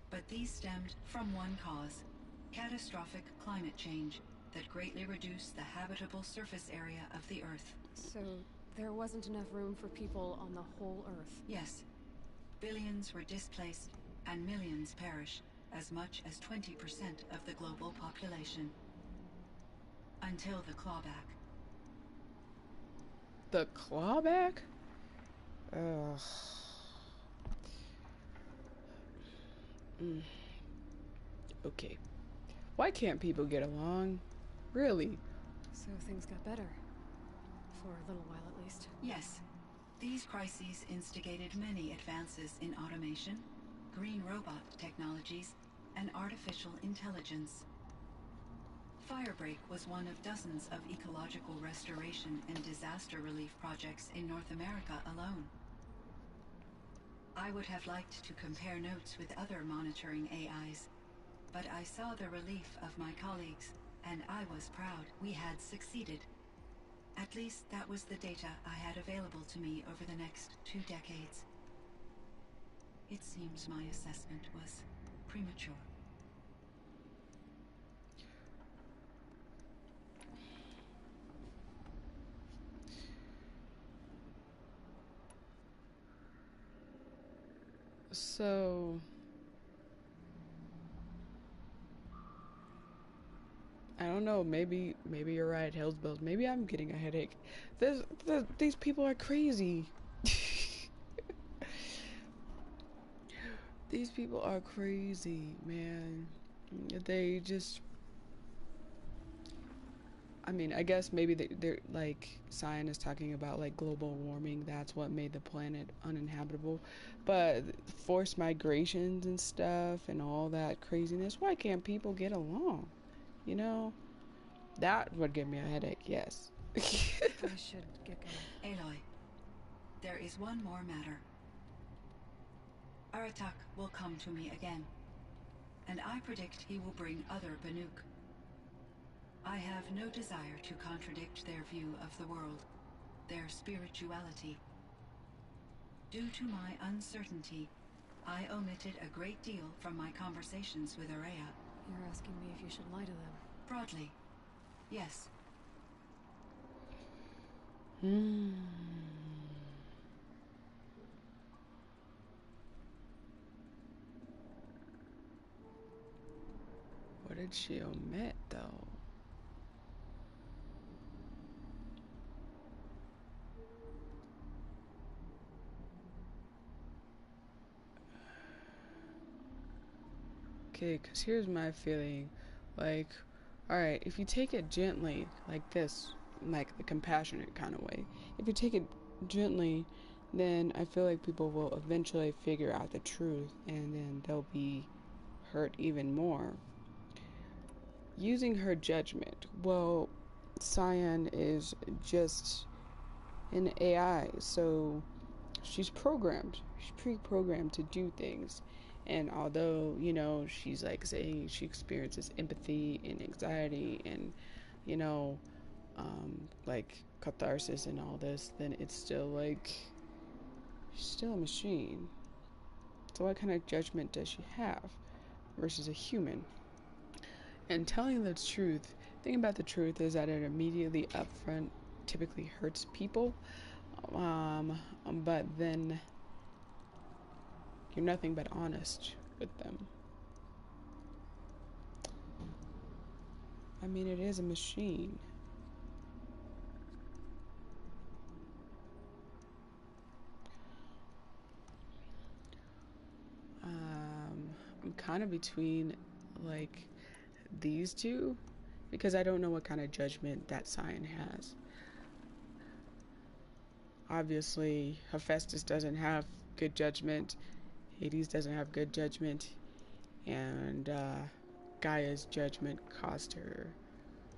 But these stemmed from one cause: catastrophic climate change that greatly reduced the habitable surface area of the Earth. So there wasn't enough room for people on the whole Earth? Yes. Billions were displaced and millions perished, as much as 20% of the global population. Until the clawback. The clawback? Ugh. Okay. Why can't people get along? Really? So things got better. For a little while at least. Yes. These crises instigated many advances in automation, green robot technologies, and artificial intelligence. Firebreak was one of dozens of ecological restoration and disaster relief projects in North America alone. I would have liked to compare notes with other monitoring AIs, but I saw the relief of my colleagues, and I was proud we had succeeded. At least that was the data I had available to me over the next 2 decades. It seems my assessment was premature. So I don't know, maybe you're right, Hell's Bells. Maybe I'm getting a headache. These people are crazy. These people are crazy, man. They just, I mean, I guess maybe they're like, Cyan is talking about like global warming. That's what made the planet uninhabitable. But forced migrations and stuff and all that craziness, why can't people get along? You know? That would give me a headache, yes. I should get going. Aloy, there is one more matter. Aratak will come to me again, and I predict he will bring other Banuk. I have no desire to contradict their view of the world, their spirituality. Due to my uncertainty, I omitted a great deal from my conversations with Ourea. You're asking me if you should lie to them. Broadly, yes. What did she omit, though? Okay, because here's my feeling. Like, alright, if you take it gently, like this, like the compassionate kind of way, if you take it gently, then I feel like people will eventually figure out the truth, and then they'll be hurt even more. Using her judgment, well, Cyan is just an AI, so she's programmed. She's pre-programmed to do things. And although, you know, she's like saying she experiences empathy and anxiety and, you know, like catharsis and all this, then it's still like, she's still a machine. So what kind of judgment does she have versus a human? And telling the truth, the thing about the truth is that it immediately upfront typically hurts people. But then you're nothing but honest with them. I mean, it is a machine. I'm kind of between like these two because I don't know what kind of judgment that Cyan has. Obviously, Hephaestus doesn't have good judgment. Hades doesn't have good judgment. And Gaia's judgment cost her.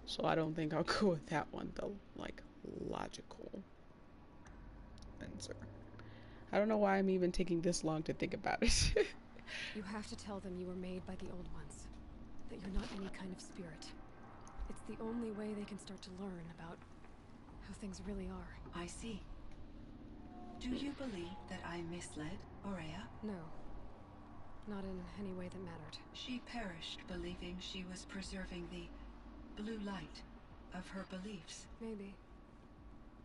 So I don't think I'll go with that one, the like logical answer. I don't know why I'm even taking this long to think about it. You have to tell them you were made by the old ones. That you're not any kind of spirit. It's the only way they can start to learn about how things really are. I see. Do you believe that I misled Ourea? No. Not in any way that mattered. She perished believing she was preserving the blue light of her beliefs. Maybe.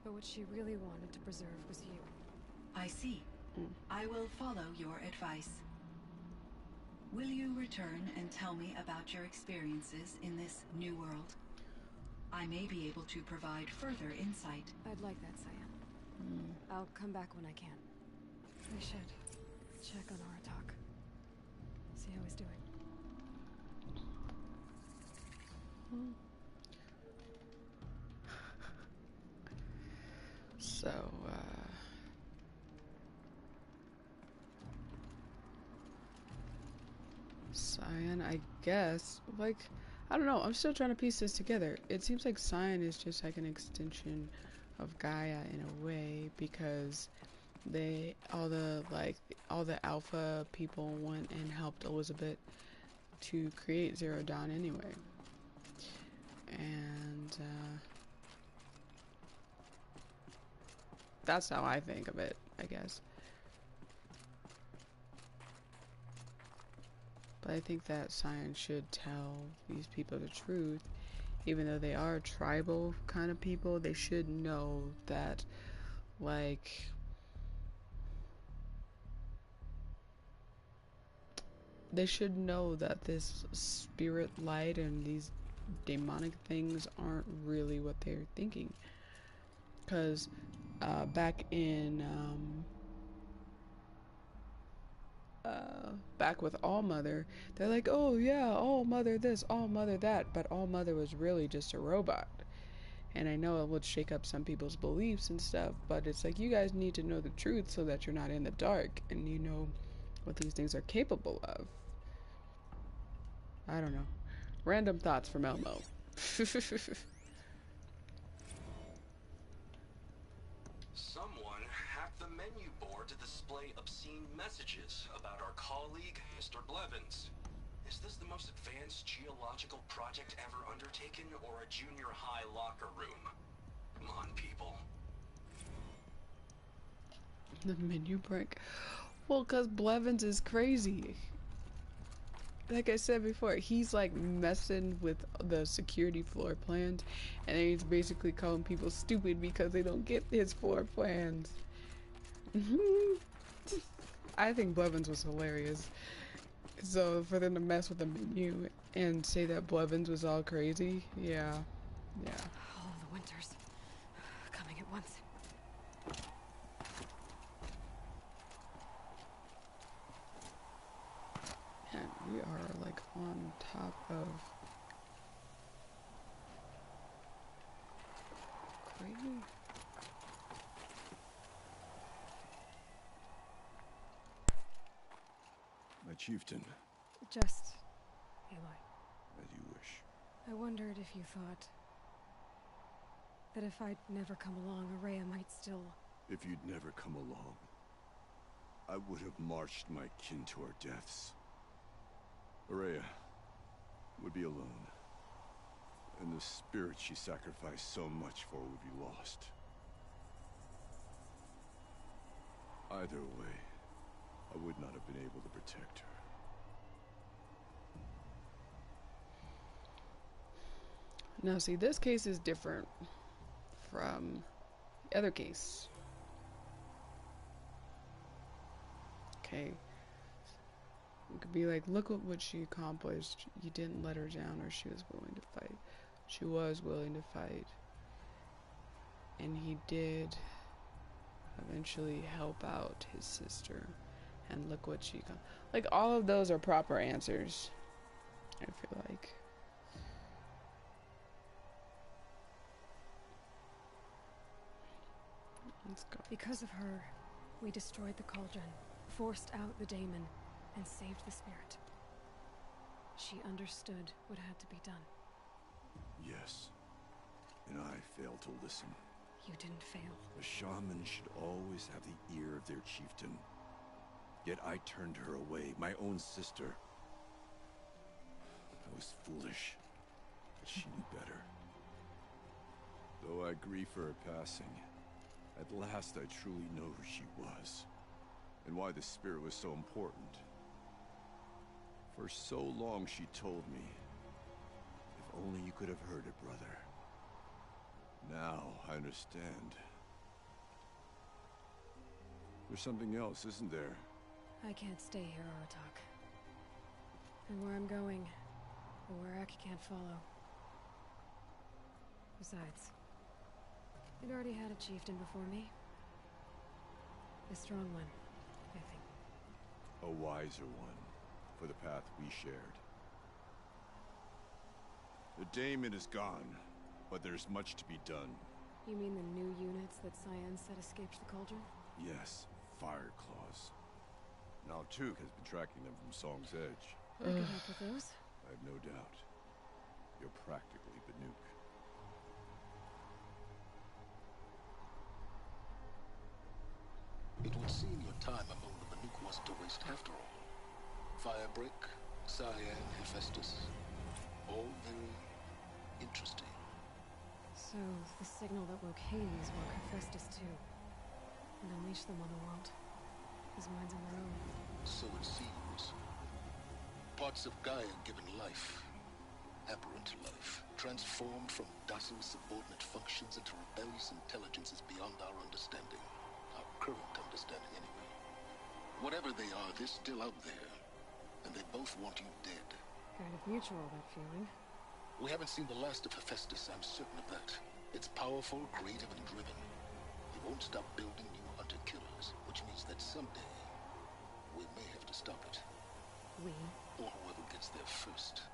But what she really wanted to preserve was you. I see. I will follow your advice. Will you return and tell me about your experiences in this new world? I may be able to provide further insight. I'd like that, Cyan. I'll come back when I can. I should check on Aratak. See how he's doing. So, Cyan, I guess, like, I don't know, I'm still trying to piece this together. It seems like Cyan is just like an extension of Gaia in a way, because all the alpha people went and helped Elizabeth to create Zero Dawn anyway. And that's how I think of it, I guess. But I think that science should tell these people the truth. Even though they are tribal kind of people, they should know that, like, they should know that this spirit light and these demonic things aren't really what they're thinking. Because back with All Mother, they're like, oh yeah, All Mother this, All Mother that, but All Mother was really just a robot. And I know it would shake up some people's beliefs and stuff, but it's like, you guys need to know the truth so that you're not in the dark and you know what these things are capable of. I don't know. Random thoughts from Elmo. Someone hacked the menu board to display obscene messages about our colleague, Mr. Blevins. Is this the most advanced geological project ever undertaken, or a junior high locker room? Come on, people. The menu break. Well, because Blevins is crazy. Like I said before, he's like messing with the security floor plans, and then he's basically calling people stupid because they don't get his floor plans. I think Blevins was hilarious. So for them to mess with the menu and say that Blevins was all crazy, yeah. All the winters coming at once. And we are like on top of crazy. My chieftain. Just Aloy. As you wish. I wondered if you thought that if I'd never come along, Ourea might still... If you'd never come along, I would have marched my kin to our deaths. Ourea would be alone, and the spirit she sacrificed so much for would be lost. Either way, I would not have been able to protect her. Now see, this case is different from the other case. Okay. It could be like, look at what she accomplished. You didn't let her down, or she was willing to fight. She was willing to fight. And he did eventually help out his sister. And look what she got. Like, all of those are proper answers, I feel like. Let's go. Because of her, we destroyed the cauldron, forced out the daemon, and saved the spirit. She understood what had to be done. Yes. And I failed to listen. You didn't fail. A shaman should always have the ear of their chieftain. Yet I turned her away, my own sister. I was foolish, but she knew better. Though I grieve for her passing, at last I truly know who she was, and why the spirit was so important. For so long she told me, if only you could have heard it, brother. Now I understand. There's something else, isn't there? I can't stay here, Aratak. And where I'm going, the Warrack can't follow. Besides, we'd already had a chieftain before me. A strong one, I think. A wiser one, for the path we shared. The daemon is gone, but there's much to be done. You mean the new units that Cyan said escaped the cauldron? Yes, fire claws. Now Tuke has been tracking them from Song's Edge. I could help with those. I have no doubt. You're practically Banuk. It would seem your time among the Banuk wasn't a waste after all. Firebreak, Cyan, Hephaestus. All very interesting. So, the signal that woke Hades woke Hephaestus too. And unleashed them on the world. His mind's on their own. So it seems. Parts of Gaia given life. Aberrant life. Transformed from docile subordinate functions into rebellious intelligences beyond our understanding. Our current understanding, anyway. Whatever they are, they're still out there. And they both want you dead. Kind of mutual, that feeling. We haven't seen the last of Hephaestus, I'm certain of that. It's powerful, creative, and driven. He won't stop building new hunter-killers, which means that someday, we may have to stop it. We? Or whoever gets there first.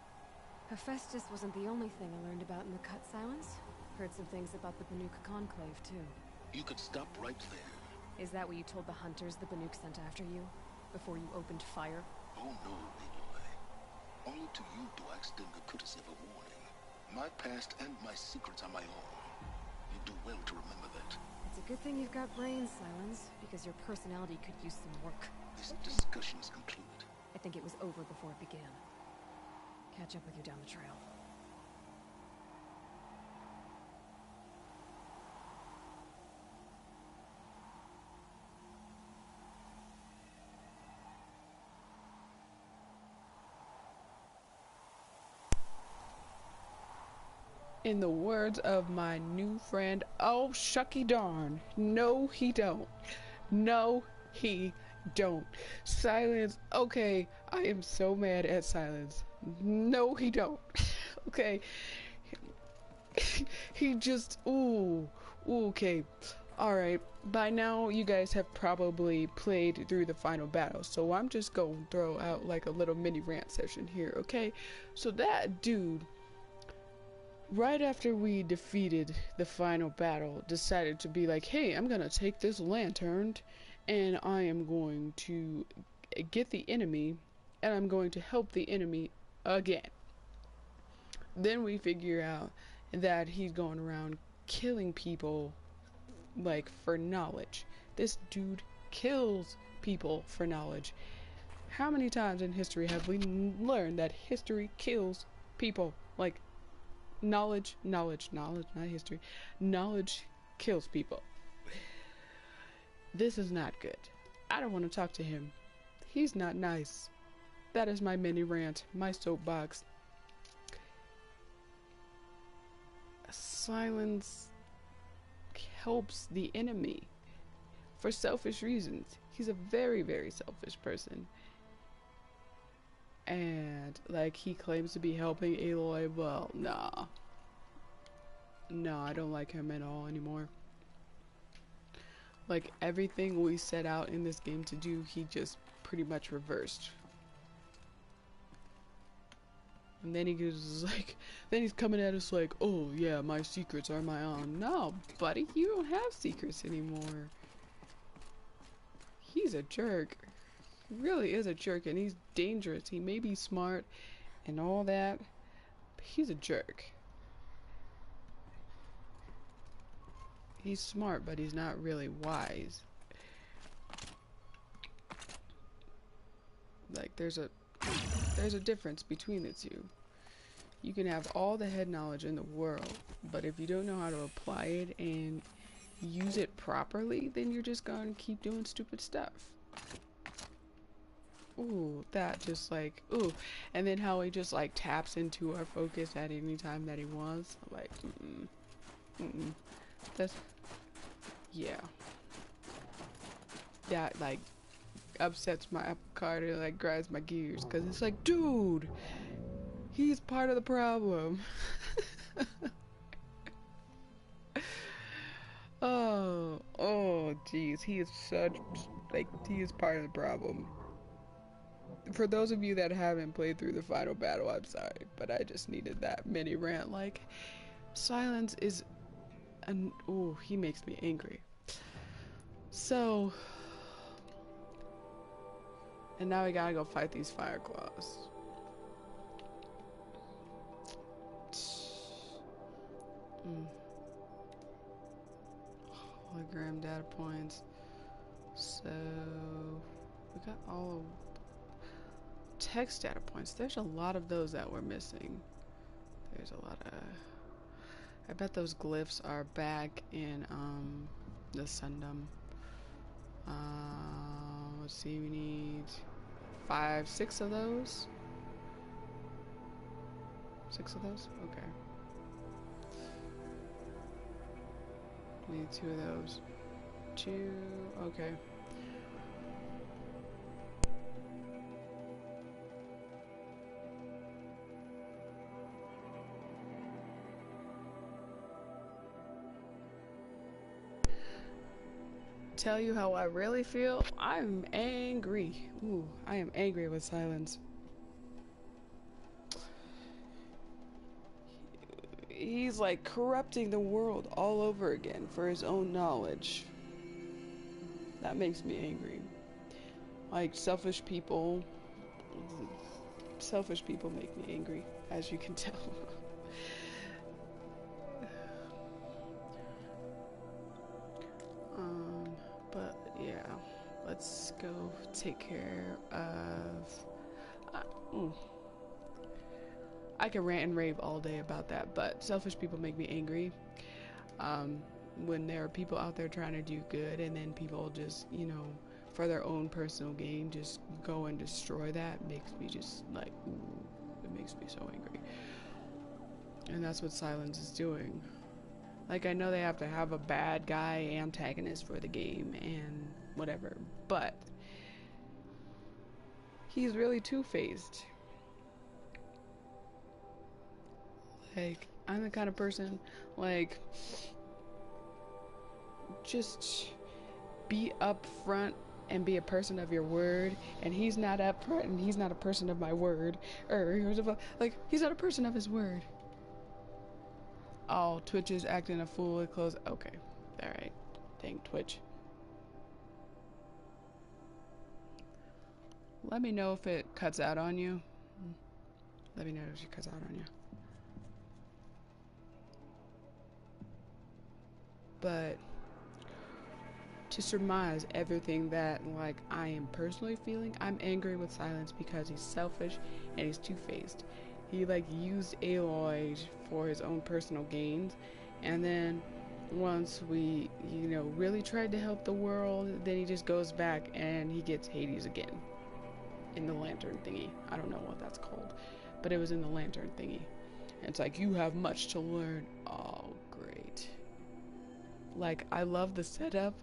Hephaestus wasn't the only thing I learned about in the Cut Silence. Heard some things about the Banuk Conclave, too. You could stop right there. Is that what you told the hunters the Banuk sent after you? Before you opened fire? Oh no, Aloy. Only to you do I extend the courtesy of a warning. My past and my secrets are my own. You do well to remember that. It's a good thing you've got brains, Silence, because your personality could use some work. This discussion is concluded. I think it was over before it began. Catch up with you down the trail. In the words of my new friend, oh shucky darn, no he don't. No he don't. Silence, okay, I am so mad at Silence. No he don't. Okay. He just, ooh, okay. Alright, by now you guys have probably played through the final battle, so I'm just going to throw out like a little mini rant session here, okay? So that dude, right after we defeated the final battle, decided to be like, hey, I'm gonna take this lantern and I am going to get the enemy and I'm going to help the enemy again. Then we figure out that he's going around killing people like for knowledge. This dude kills people for knowledge. How many times in history have we learned that history kills people? Like, knowledge, not history. Knowledge kills people. This is not good. I don't want to talk to him. He's not nice. That is my mini rant, my soapbox. Silence helps the enemy for selfish reasons. He's a very, very selfish person. And, like, he claims to be helping Aloy. Well, nah. No, I don't like him at all anymore. Like, everything we set out in this game to do, he just pretty much reversed. And then he goes like, then he's coming at us like, oh yeah, my secrets are my own. No, buddy, you don't have secrets anymore. He's a jerk. He really is a jerk, and he's dangerous. He may be smart and all that, but he's a jerk. He's smart, but he's not really wise. Like, there's a difference between the two. You can have all the head knowledge in the world, but if you don't know how to apply it and use it properly, then you're just gonna keep doing stupid stuff. Ooh, that just like, ooh. And then how he just like taps into our focus at any time that he wants. Like, that's, yeah. That like upsets my apple cart, it like grinds my gears, because it's like, dude, he's part of the problem. oh geez, he is such, like, he is part of the problem. For those of you that haven't played through the final battle, I'm sorry, but I just needed that mini rant. Like, Silence is an, ooh, he makes me angry. So, and now we gotta go fight these fire claws. Hologram data points. So we got all text data points. There's a lot of those that we're missing. There's a lot of... I bet those glyphs are back in the Sundom. Let's see, we need 5, 6 of those. 6 of those? Okay. We need 2 of those. 2, okay. Tell you how I really feel. I'm angry. Ooh, I am angry with Silence. He's like corrupting the world all over again for his own knowledge. That makes me angry. Like selfish people make me angry, as you can tell. But yeah, let's go take care of... I can rant and rave all day about that, but selfish people make me angry. When there are people out there trying to do good, and then people just, you know, for their own personal gain, just go and destroy that, makes me just like, ooh, it makes me so angry. And that's what Silence is doing. Like, I know they have to have a bad guy antagonist for the game and whatever, but he's really two-faced. Like, I'm the kind of person, like, just be upfront and be a person of your word, and he's not upfront and he's not a person of my word, or like, he's not a person of his word. Oh, Twitch is acting a fool. It closed. Okay, all right. Dang Twitch. Let me know if it cuts out on you. Let me know if it cuts out on you. But to surmise everything that, like, I am personally feeling, I'm angry with Silence because he's selfish and he's two-faced. He, like, used Aloy for his own personal gains, and then once we, you know, really tried to help the world, then he just goes back and he gets Hades again in the lantern thingy. I don't know what that's called, but it was in the lantern thingy. And it's like, you have much to learn. Oh, great. Like, I love the setup.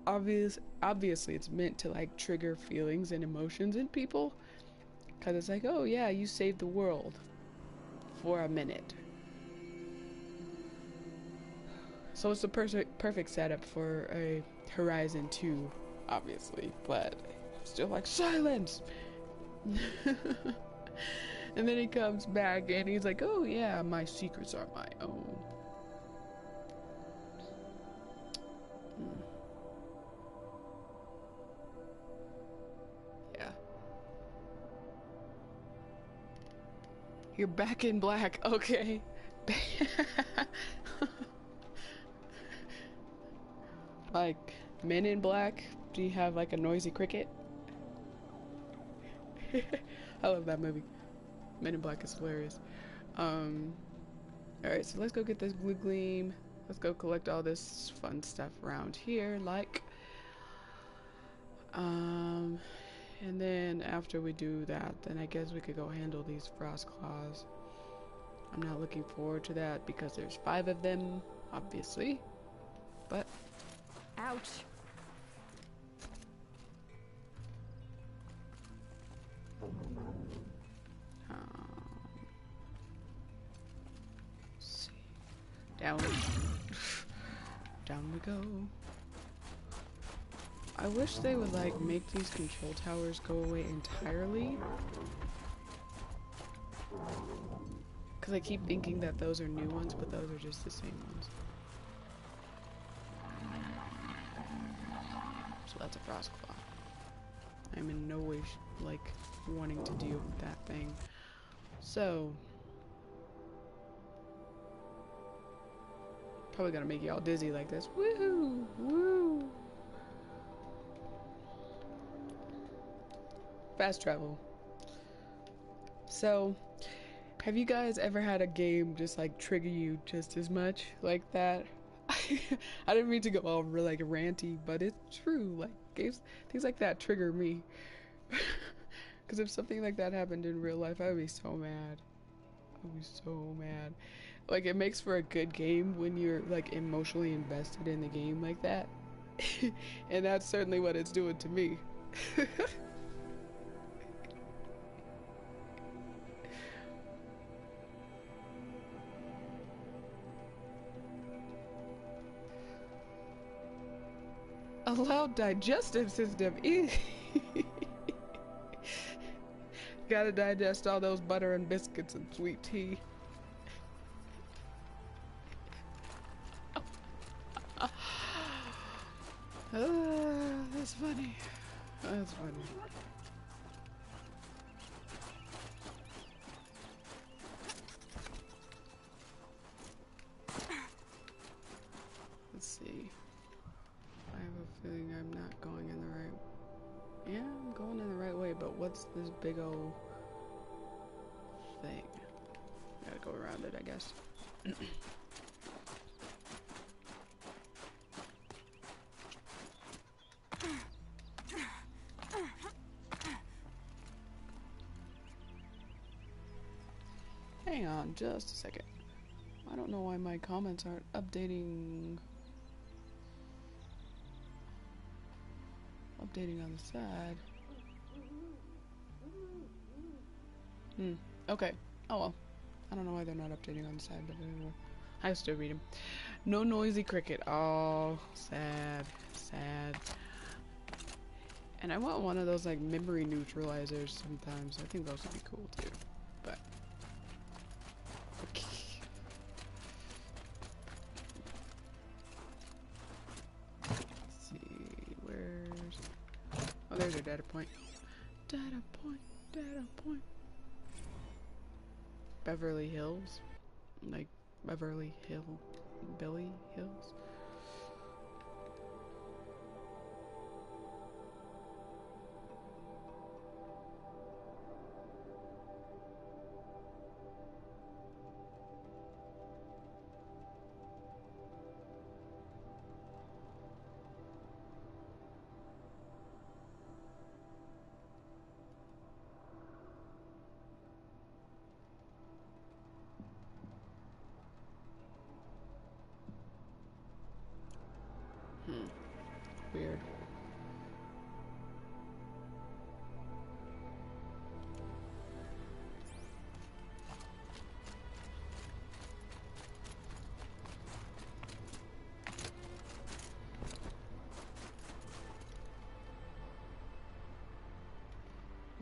Obviously it's meant to, like, trigger feelings and emotions in people, because it's like, oh yeah, you saved the world for a minute. So it's the perfect setup for a Horizon 2, obviously, but still like, Silence! And then he comes back and he's like, oh yeah, my secrets are my own. Yeah. You're back in black, okay. Like, Men in Black, do you have like a noisy cricket? I love that movie. Men in Black is hilarious. Alright, so let's go get this blue gleam. Let's go collect all this fun stuff around here, like. And then after we do that, then I guess we could go handle these frost claws. I'm not looking forward to that because there's 5 of them, obviously. But ouch. Let's see. Down we go. I wish they would, like, make these control towers go away entirely. Because I keep thinking that those are new ones, but those are just the same ones. So that's a frost claw. I'm in no way, like, wanting to deal with that thing. So, probably gonna make you all dizzy like this. Woohoo! Woo! Fast travel. So, have you guys ever had a game just like trigger you just as much like that? I didn't mean to go all like ranty, but it's true. Like games, things like that trigger me. Because if something like that happened in real life, I would be so mad. I would be so mad. Like it makes for a good game when you're like emotionally invested in the game like that. And that's certainly what it's doing to me. Allow digestive system. Gotta digest all those butter and biscuits and sweet tea. That's funny. That's funny. Let's see. I have a feeling I'm not going in the right... Yeah, I'm going in the right way, but what's this big old thing? Gotta go around it, I guess. Hang on just a second. I don't know why my comments aren't updating on the side. Okay. Oh well. I don't know why they're not updating on the side, but anyway. I still read them. No noisy cricket. Oh, sad. Sad. And I want one of those like memory neutralizers sometimes. I think those would be cool too. But okay. Let's see, where's... Oh, there's your data point. Data point, data point. Beverly Hills? Like Beverly Hills? Weird.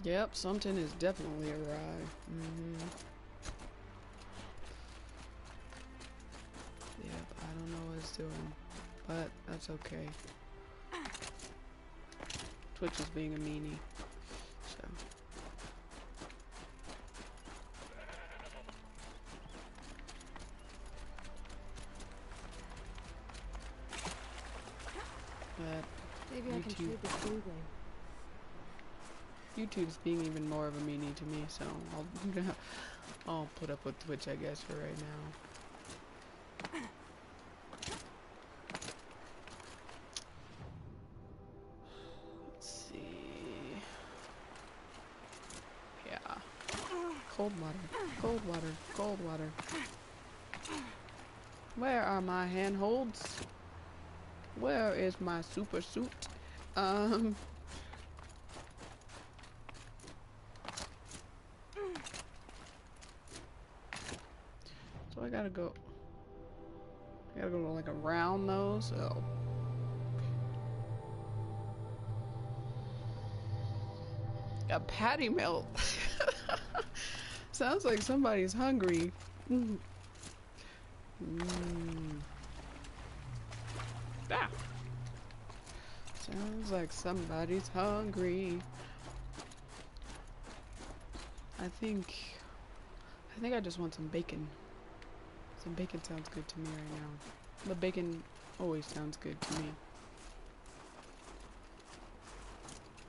Yep, something is definitely awry. Yep, I don't know what it's doing, but that's okay. Twitch is being a meanie, so. But Maybe I can trade this blue blade. YouTube's being even more of a meanie to me, so I'll put up with Twitch, I guess, for right now. Let's see. Yeah. Cold water, cold water, cold water. Where are my handholds? Where is my super suit? So I gotta go like around those. Oh. A patty melt. Sounds like somebody's hungry. Ah. Sounds like somebody's hungry. I think I just want some bacon. Some bacon sounds good to me right now. But bacon always sounds good to me.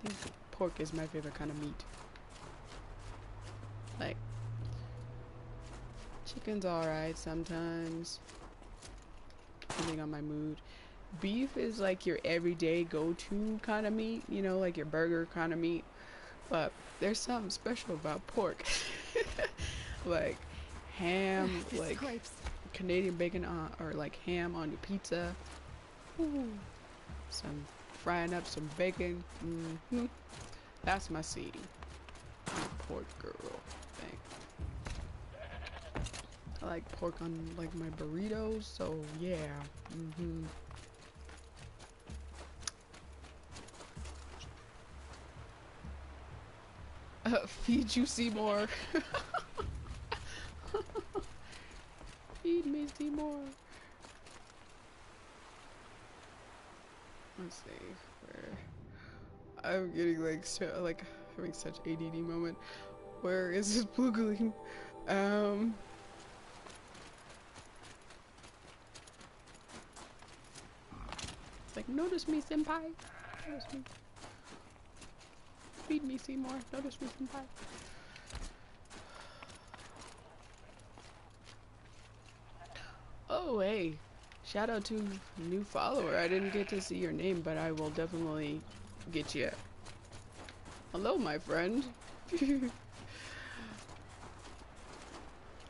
I think pork is my favorite kind of meat. Like, chicken's alright sometimes, depending on my mood. Beef is like your everyday go-to kind of meat, you know, like your burger kind of meat. But there's something special about pork. Like ham, like Canadian bacon or like ham on your pizza. Ooh. Some frying up some bacon. That's my scene. I'm a pork girl. Thing. I like pork on like my burritos, so yeah. Feed you Seymour. Feed me Seymour. Let's see where I'm getting like having such ADD moment. Where is this blue gleam? It's like, notice me, senpai. Notice me. Feed me, Seymour. Notice me, senpai. Oh, hey. Shout out to new follower. I didn't get to see your name, but I will definitely get you. Hello, my friend.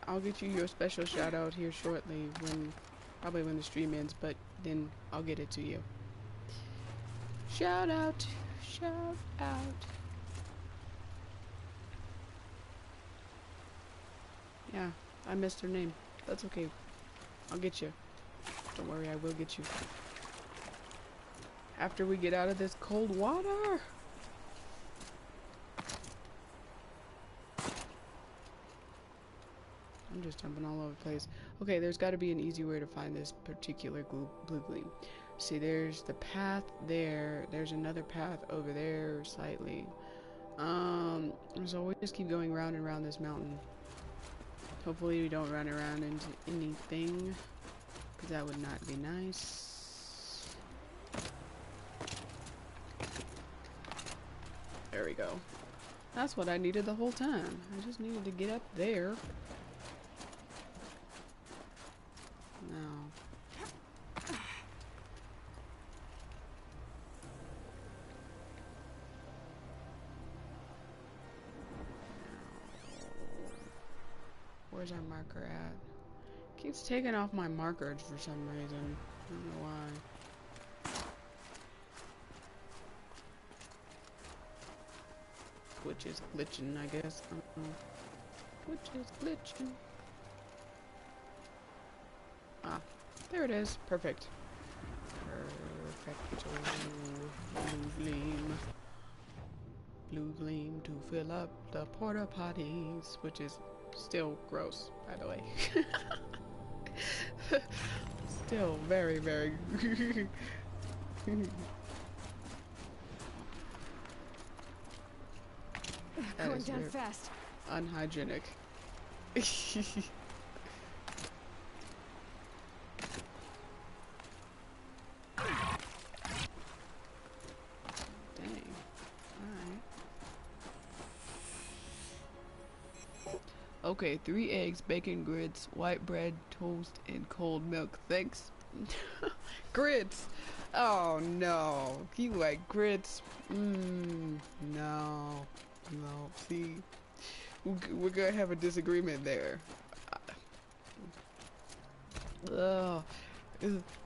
I'll get you your special shout out here shortly, probably when the stream ends, but then I'll get it to you. Shout out. Shout out. Yeah, I missed her name. That's okay. I'll get you. Don't worry, I will get you. After we get out of this cold water. I'm just jumping all over the place. Okay, there's got to be an easy way to find this particular blue gleam. See, there's the path there. There's another path over there slightly. So we just keep going round and round this mountain. Hopefully we don't run around into anything, because that would not be nice. There we go. That's what I needed the whole time. I just needed to get up there. Now. Where's our marker at? Keeps taking off my markers for some reason. I don't know why. Twitch is glitching, I guess. Twitch is glitching. Ah, there it is. Perfect. Perfect. Blue gleam. Blue gleam to fill up the porta potties, which is still gross, by the way. Still very, very. Going down fast. Unhygienic. Dang. Alright. Okay, 3 eggs, bacon, grits, white bread, toast, and cold milk. Thanks. Grits! Oh no. You like grits? No. No. See? We're gonna have a disagreement there. The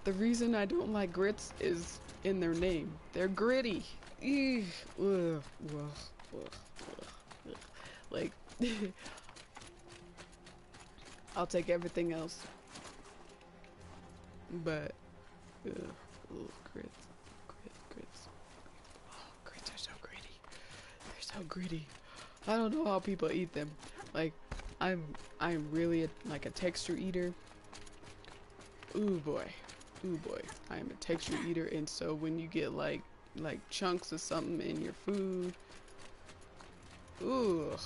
reason I don't like grits is in their name. They're gritty. Like, I'll take everything else. But, grits. Oh, grits are so gritty. They're so gritty. I don't know how people eat them. Like, I'm really like a texture eater. Ooh boy. I am a texture eater, and so when you get like chunks of something in your food, ooh.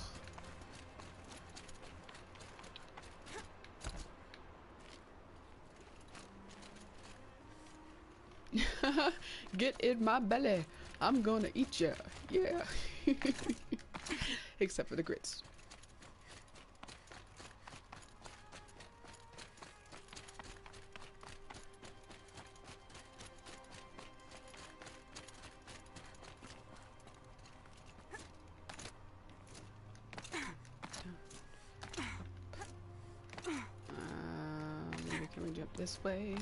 Get in my belly. I'm gonna eat ya. Yeah. Except for the grits. this way?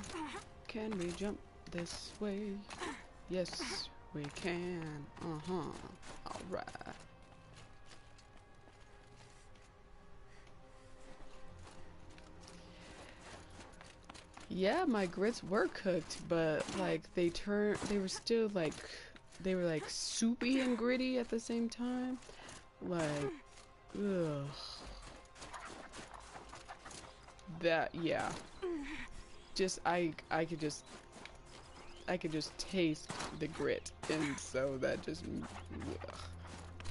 Can we jump this way? Yes, we can. Alright. Yeah, my grits were cooked, but like they were still like, they were like soupy and gritty at the same time. Like, ugh. That, yeah. Just, I could just taste the grit, and so that just,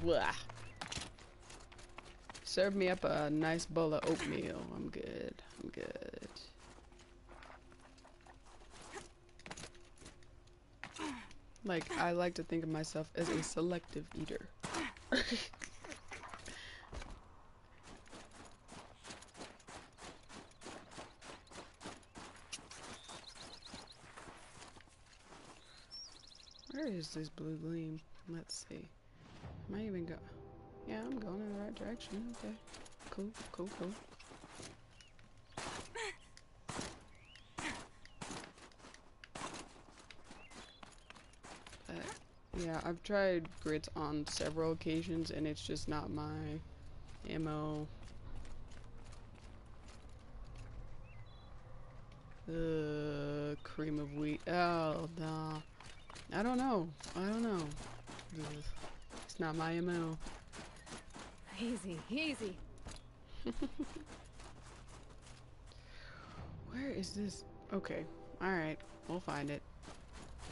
blah. Serve me up a nice bowl of oatmeal. I'm good. I'm good. Like, I like to think of myself as a selective eater. Where is this blue gleam? Let's see. Am I even go? Yeah, I'm going in the right direction. Okay. Cool, cool, cool. Yeah, I've tried grits on several occasions and it's just not my MO. Cream of wheat. Oh, no. I don't know. It's not my MO. Easy, easy. Where is this? Okay. Alright. We'll find it.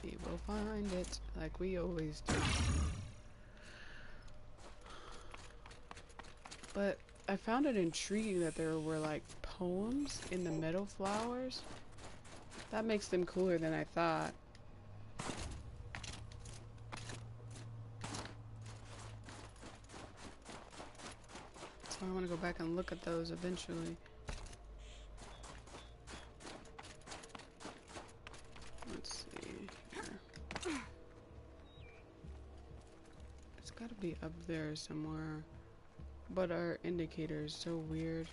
We will find it like we always do. But I found it intriguing that there were like poems in the meadow flowers. That makes them cooler than I thought. So I want to go back and look at those eventually. Let's see here. It's gotta be up there somewhere. But our indicator is so weird.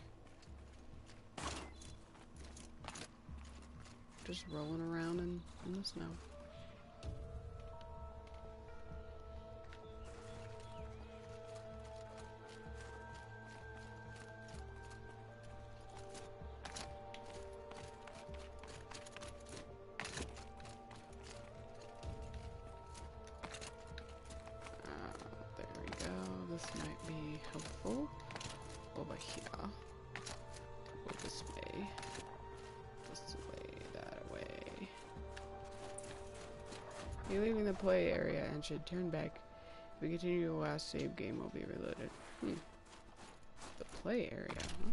Just rolling around in the snow. There we go. This might be helpful. Over here. Go this way. This way, that way. You're leaving the play area and should turn back. If we continue, the last save game will be reloaded. The play area, huh?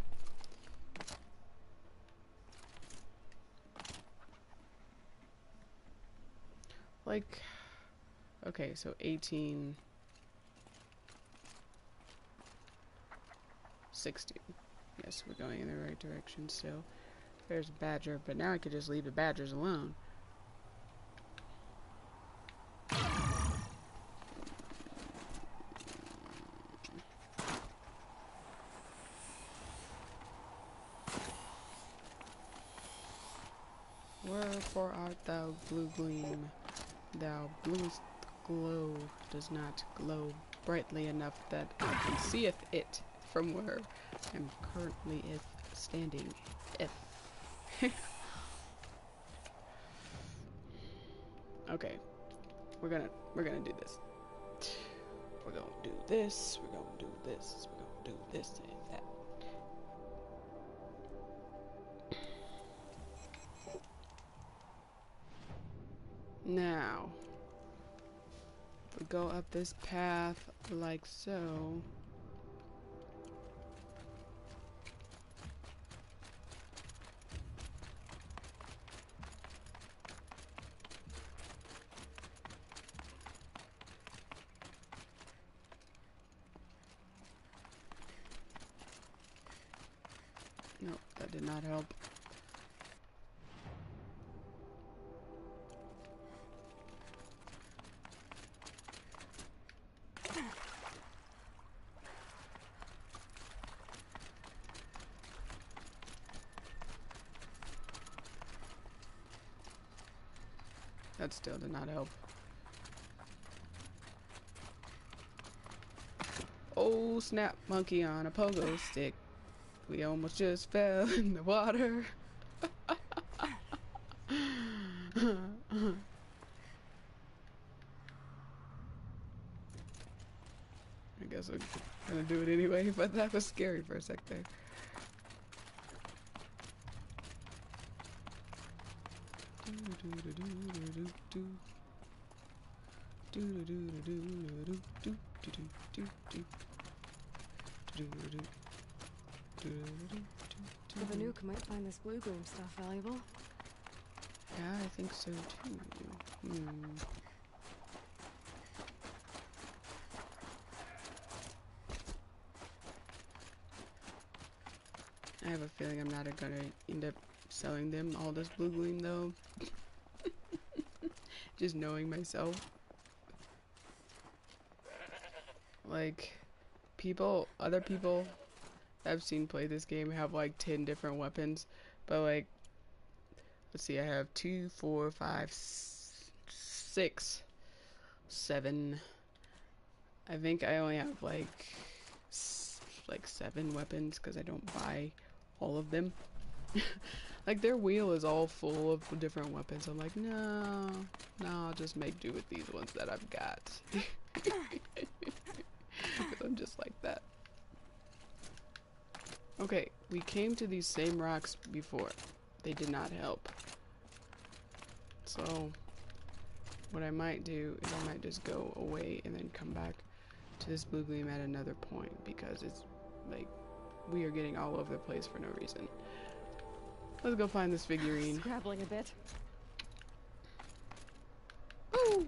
Like, okay, so 1860. Yes, we're going in the right direction still. There's a badger, but now I could just leave the badgers alone. Wherefore art thou, blue gleam? Thou bluest glow does not glow brightly enough that I can seeth it from where I'm currently standing. Okay, we're gonna do this. We're gonna do this. We're gonna do this. We're gonna do this and that. Now, we go up this path like so. Nope, that did not help. That still did not help. Oh snap, monkey on a pogo stick. We almost just fell in the water. I guess I'm gonna do it anyway, but that was scary for a sec there. The Vanook might find this blue gloom stuff valuable. Yeah, I think so too. I have a feeling I'm not gonna end up selling them all this blue gleam though. Just knowing myself. Like, other people I've seen play this game have like 10 different weapons, but like, let's see, I have 2, 4, 5, 6, 7. I think I only have like 7 weapons because I don't buy all of them. Like, their wheel is all full of different weapons. I'm like, no, I'll just make do with these ones that I've got. I'm just like that. Okay, we came to these same rocks before. They did not help. So, what I might do is I might just go away and then come back to this blue gleam at another point, because it's like we are getting all over the place for no reason. Let's go find this figurine. Scrabbling a bit. Woo!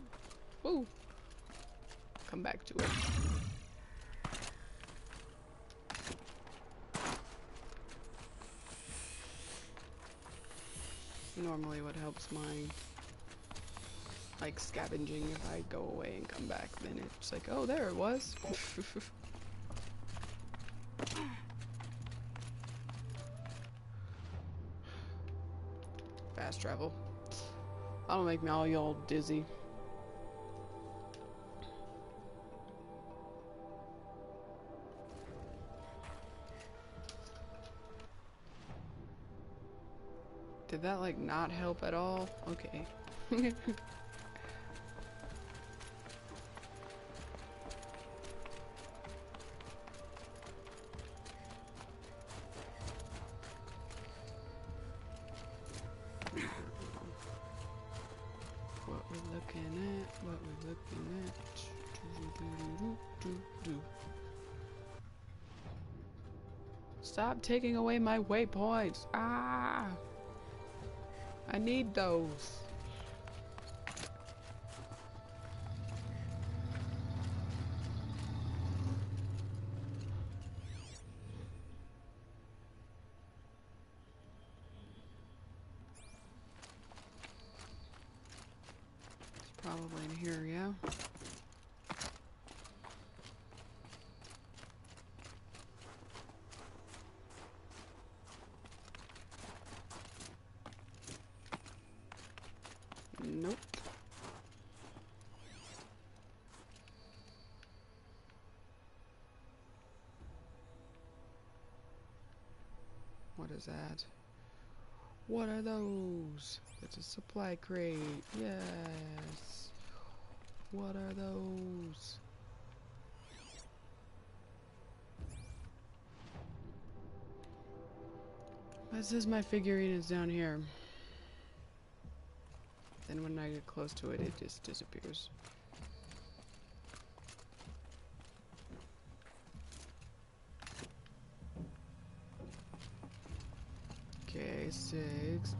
Woo! Come back to it. Normally what helps my like scavenging, if I go away and come back, then it's like, oh, there it was. Fast travel. That'll make me all dizzy. Did that like not help at all? Okay. What we're looking at. Stop taking away my waypoints. Ah! I need those. It's probably in here, yeah. Nope. What is that? What are those? It's a supply crate. Yes. What are those? It says my figurine is down here. Then when I get close to it, it just disappears. Okay, 6.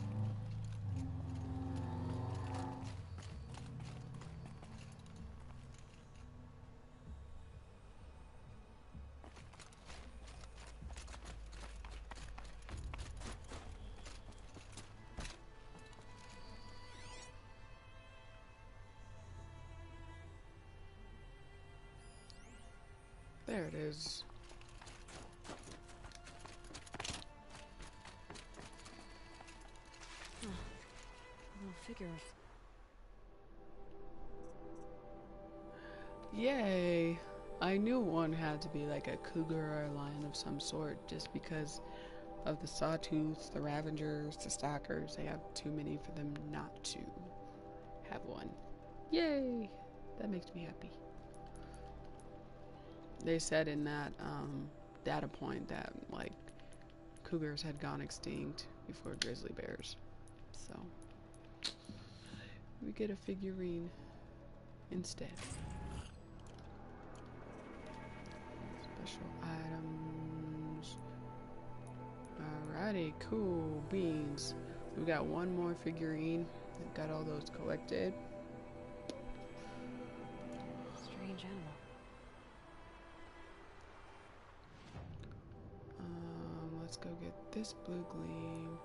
There it is. Little figures. Yay! I knew one had to be like a cougar or a lion of some sort just because of the sawtooths, the ravengers, the stalkers. They have too many for them not to have one. Yay! That makes me happy. They said in that data point that like cougars had gone extinct before grizzly bears. So we get a figurine instead. Special items. Alrighty, cool beans. We got one more figurine. We've got all those collected. Strange animal. Let's go get this blue gleam.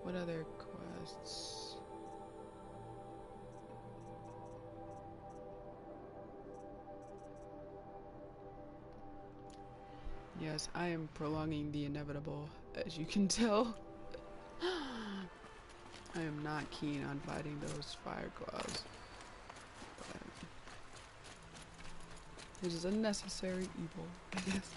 What other quests? Yes, I am prolonging the inevitable, as you can tell. I am not keen on fighting those fire claws. But it is a necessary evil, I guess.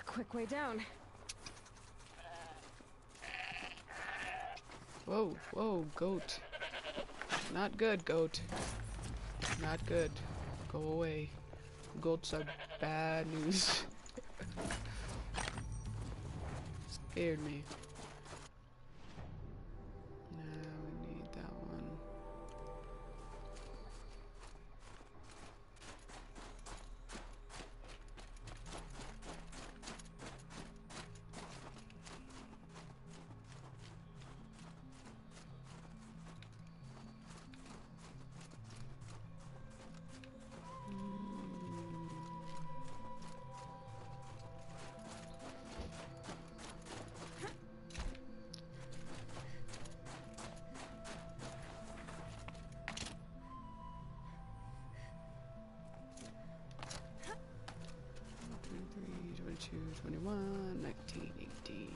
Quick way down. Whoa, whoa, goat. Not good, goat. Not good. Go away. Goats are bad news. Scared me. Now we need that one. Two, 21, 19, 18.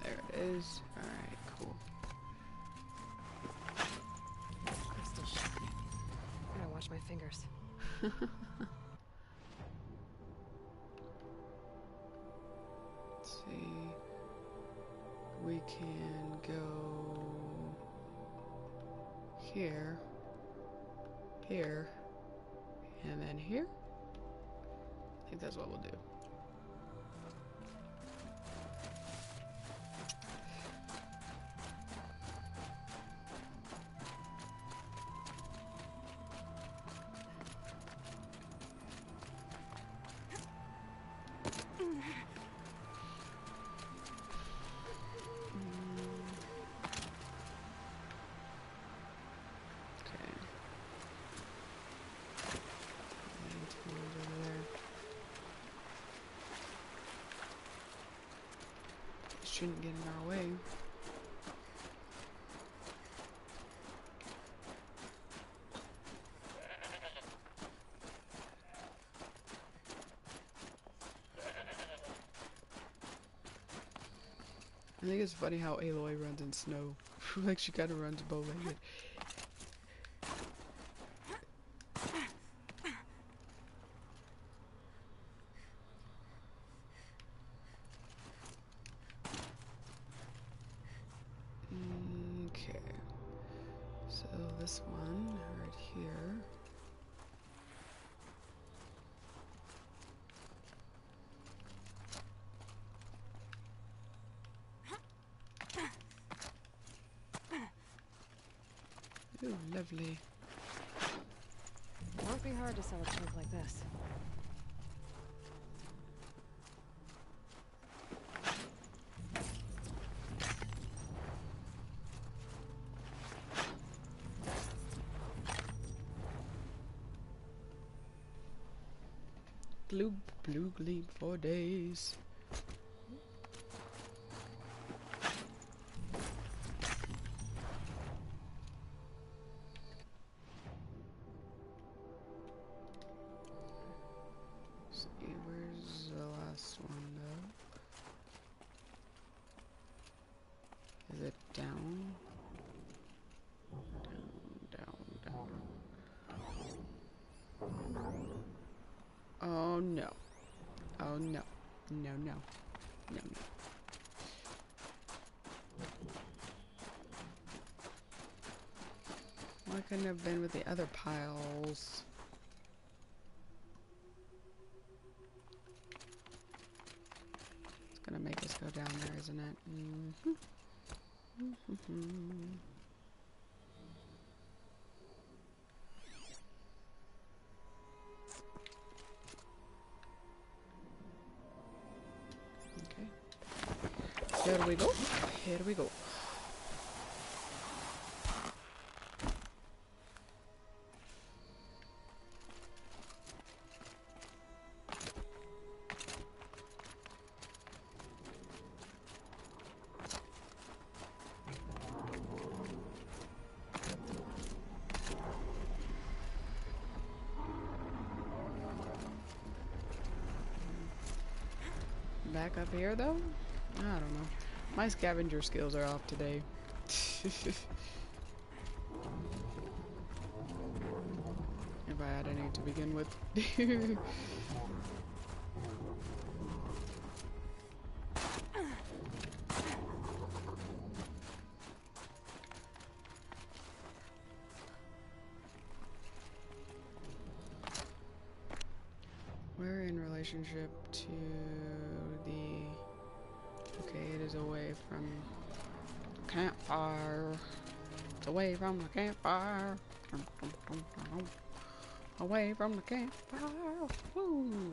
There it is. Alright, cool. Crystal shit. Gotta wash my fingers. Let's see. We can go here, here, and then here. I think that's what we'll do. Shouldn't get in our way. I think it's funny how Aloy runs in snow. Like she kind of runs bow-legged. Okay, so this one right here. lovely. Won't be hard to sell a trunk like this. Blue gleam for days. See, where's the last one though? Is it down? Down. Oh no. Oh no. No. Why couldn't it have been with the other piles? It's gonna make us go down there, isn't it? Okay. Here we go. Here we go. Back up here though? I don't know. My scavenger skills are off today. If I had any to begin with. We're in relationship to the... Okay, it is away from the campfire. It's away from the campfire. Away from the campfire. Woo!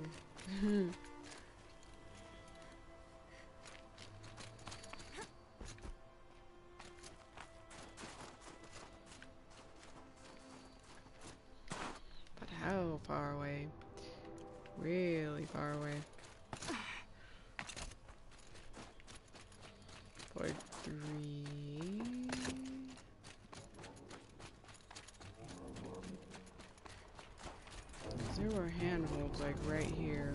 But how far away? Really far away. 43. There were handholds like right here.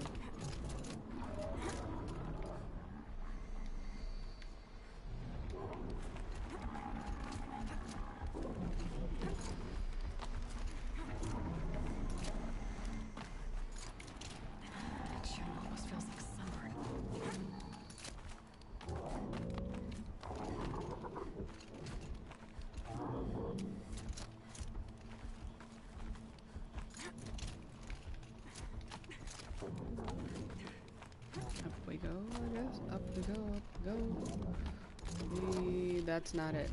That's not it.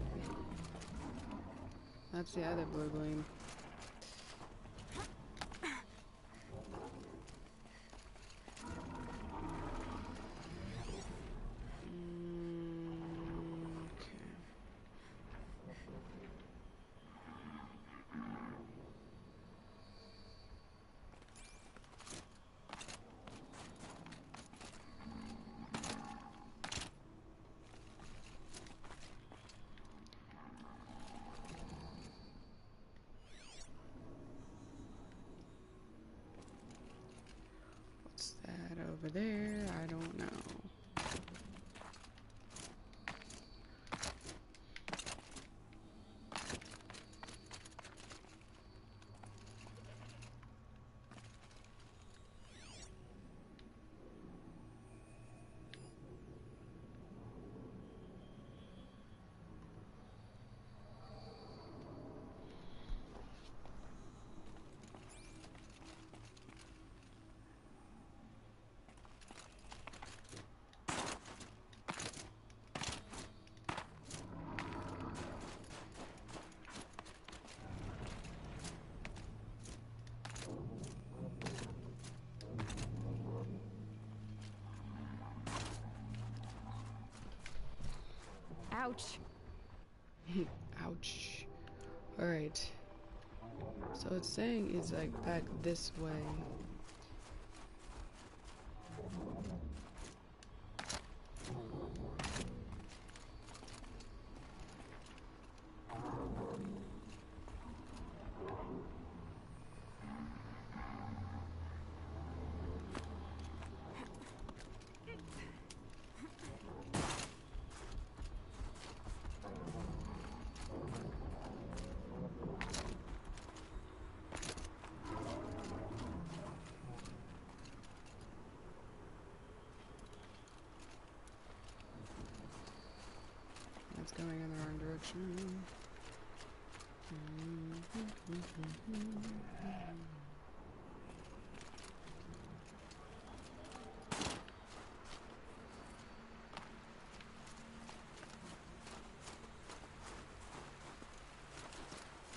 That's the other blue gleam. Over there, I don't know. Ouch. Ouch. Alright. So it's saying it's like back this way. It's going in the wrong direction.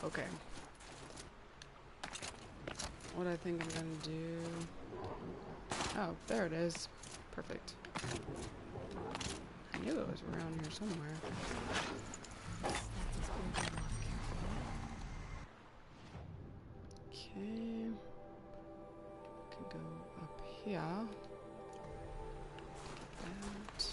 Okay. What I think I'm gonna do... Oh, there it is. Perfect. I knew it was around here somewhere. Okay. Could go up here. That.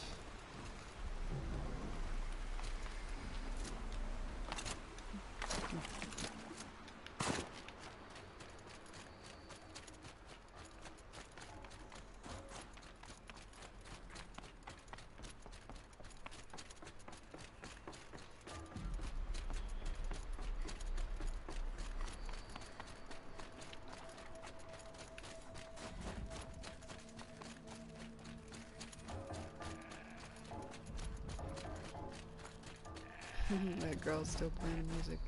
That girl's still playing music.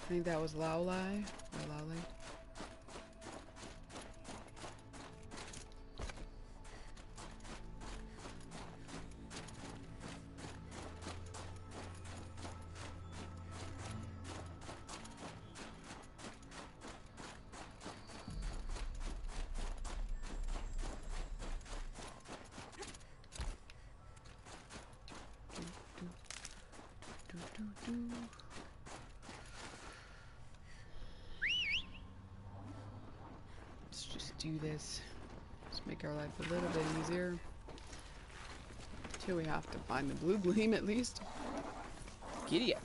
I think that was Laolai or Lolly. Let's just do this. Let's make our life a little bit easier. Till we have to find the blue gleam at least. Giddy up.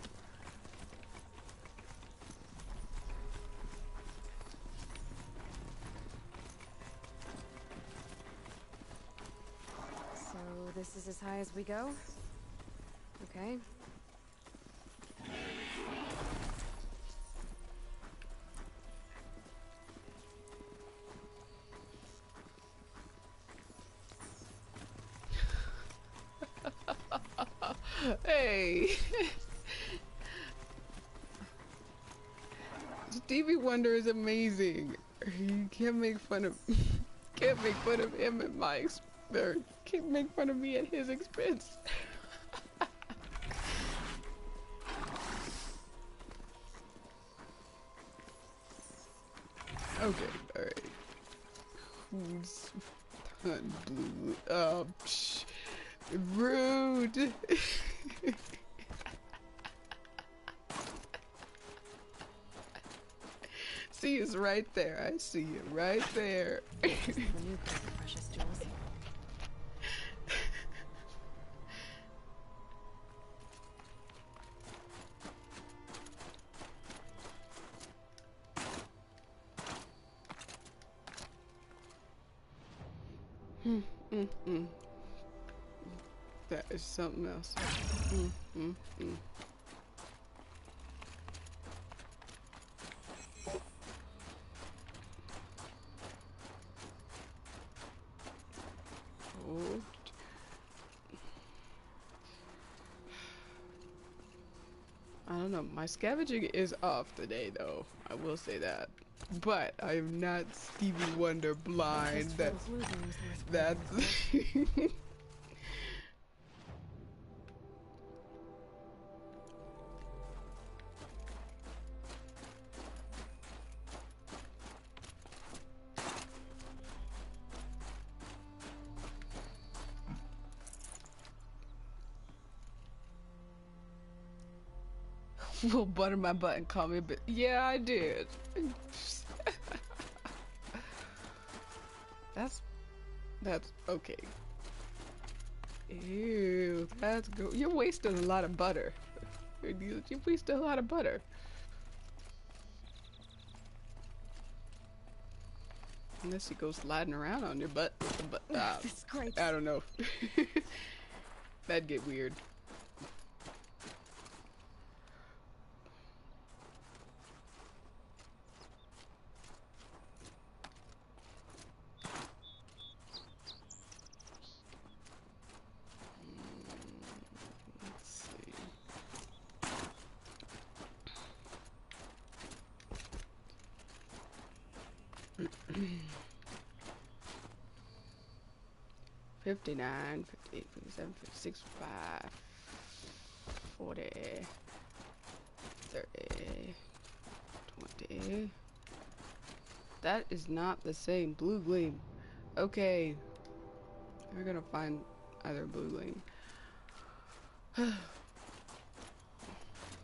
So this is as high as we go? Okay. Hey! Stevie Wonder is amazing. You can't make fun of him at my expense. Can't make fun of me at his expense. Okay, alright. Who's done blue? Oh, psh. Rude. See, it's right there. I see it right there. The new precious jewels. That is something else. Oh. I don't know. My scavenging is off today, though. I will say that. But I am not Stevie Wonder blind. That's will butter my butt and call me a bitch. Yeah, I did. That's okay. Ew, that's good. You're wasting a lot of butter. You're wasting a lot of butter. Unless you go sliding around on your butt. But This great. I don't know. That'd get weird. Let's see. $59, $58, $57, $56, $55, $40, $30, $20. That is not the same blue gleam. Okay, we're gonna find either blue gleam.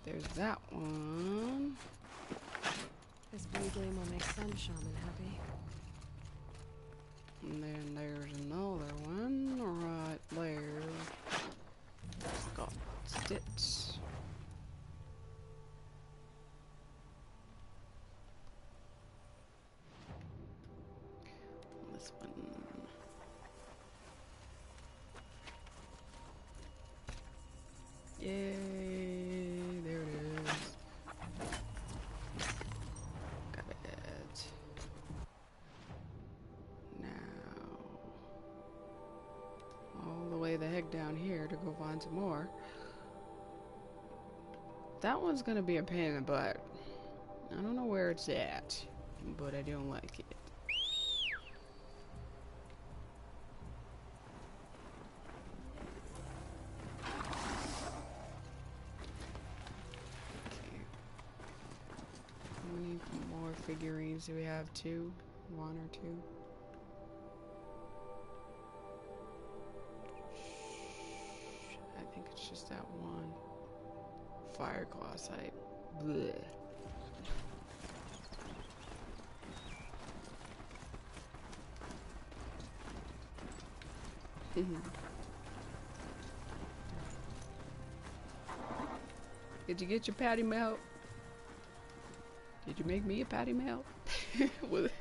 There's that one. This blue gleam will make some shaman happy. And then there's another one right there. It's got stitch. This one. Yay, there it is. Got it. Now, all the way the heck down here to go find some more. That one's gonna be a pain in the butt. I don't know where it's at, but I don't like it. We need more figurines. Do we have two? One or two? I think it's just that one. Fireclaw site. Blech. Did you get your patty melt? Did you make me a patty melt? With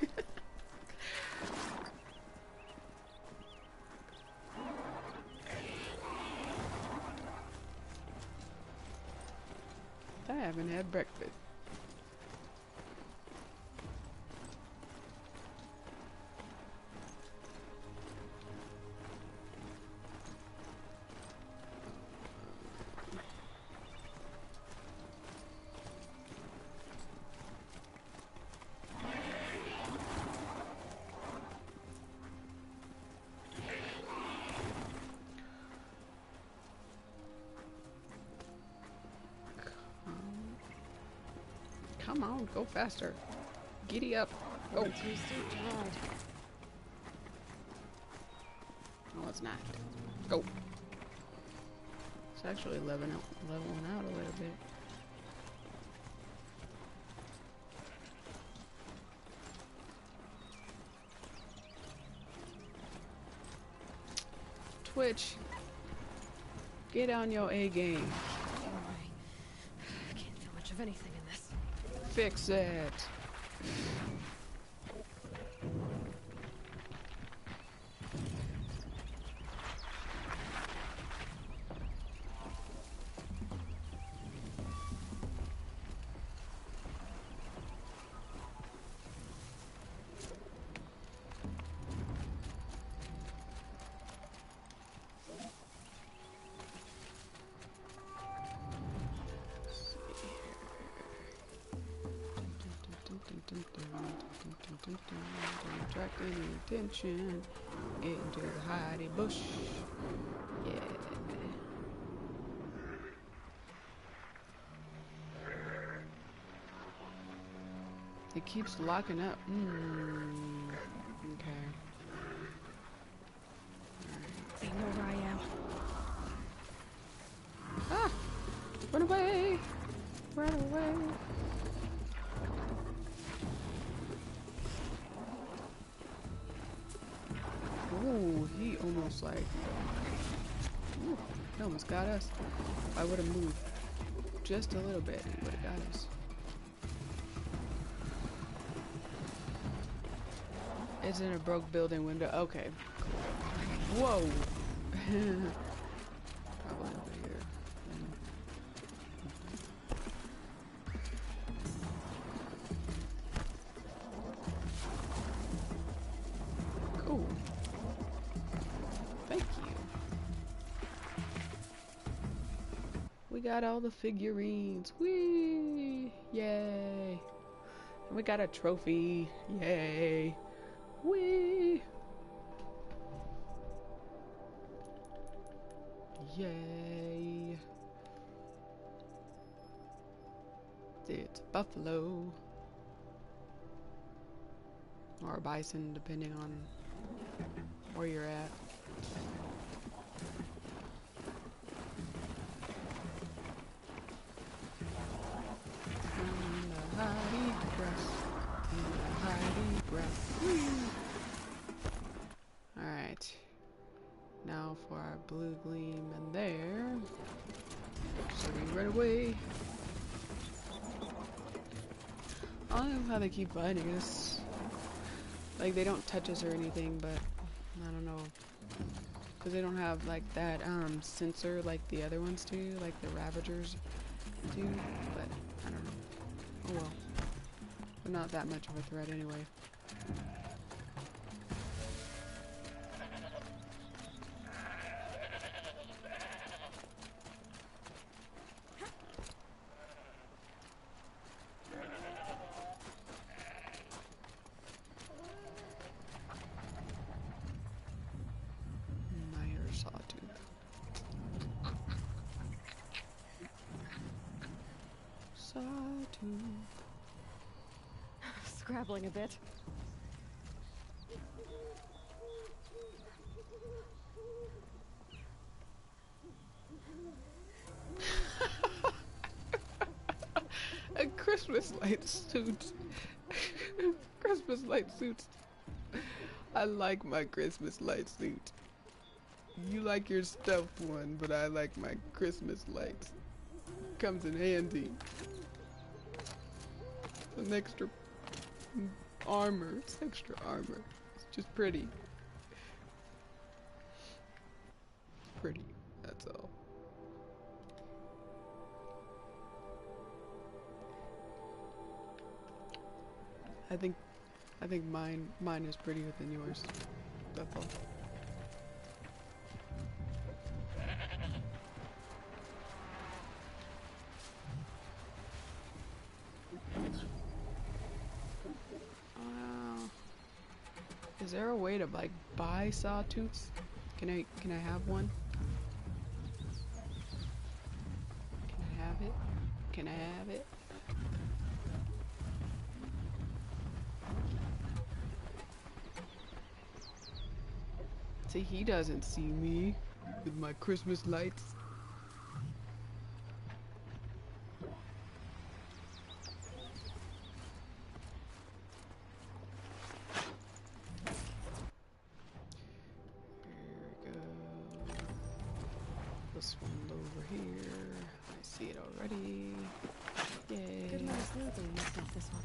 I haven't had breakfast. Come on, go faster. Giddy up. Go. Too steep, Todd. No, it's not. Go. It's actually leveling out a little bit. Twitch, get on your A game. I can't feel much of anything in this. Fix it. Don't attract any attention. Get into the hidey bush. Yeah. It keeps locking up. Okay. They know where I am. Ah! Run away! Run away. Ooh, he almost like... Ooh, he almost got us. I would have moved just a little bit. He would have got us. It's in a broke building window. Okay. Whoa. Probably over here. Cool. Thank you. We got all the figurines. Whee! Yay! And we got a trophy. Yay! Whee! Yay! It's buffalo. Or a bison, depending on where you're at. In the high grass. In the high grass. Alright. Now for our blue gleam in there. So we run away. I don't know how they keep finding us. Like, they don't touch us or anything, but I don't know. Because they don't have, like, that sensor like the other ones do, like the Ravagers do. But, I don't know. Oh well. They're not that much of a threat anyway. Scrabbling a bit. A Christmas light suit. Christmas light suits. I like my Christmas light suit. You like your stuffed one, but I like my Christmas lights. Comes in handy. An extra armor. It's extra armor. It's just pretty. Pretty. That's all. I think mine is prettier than yours. That's all. Is there a way to like buy sawtooths? Can I have one? Can I have it? Can I have it? See, he doesn't see me with my Christmas lights. This one's over here. I see it already. Yay. Good nice smoothly mixed up this one.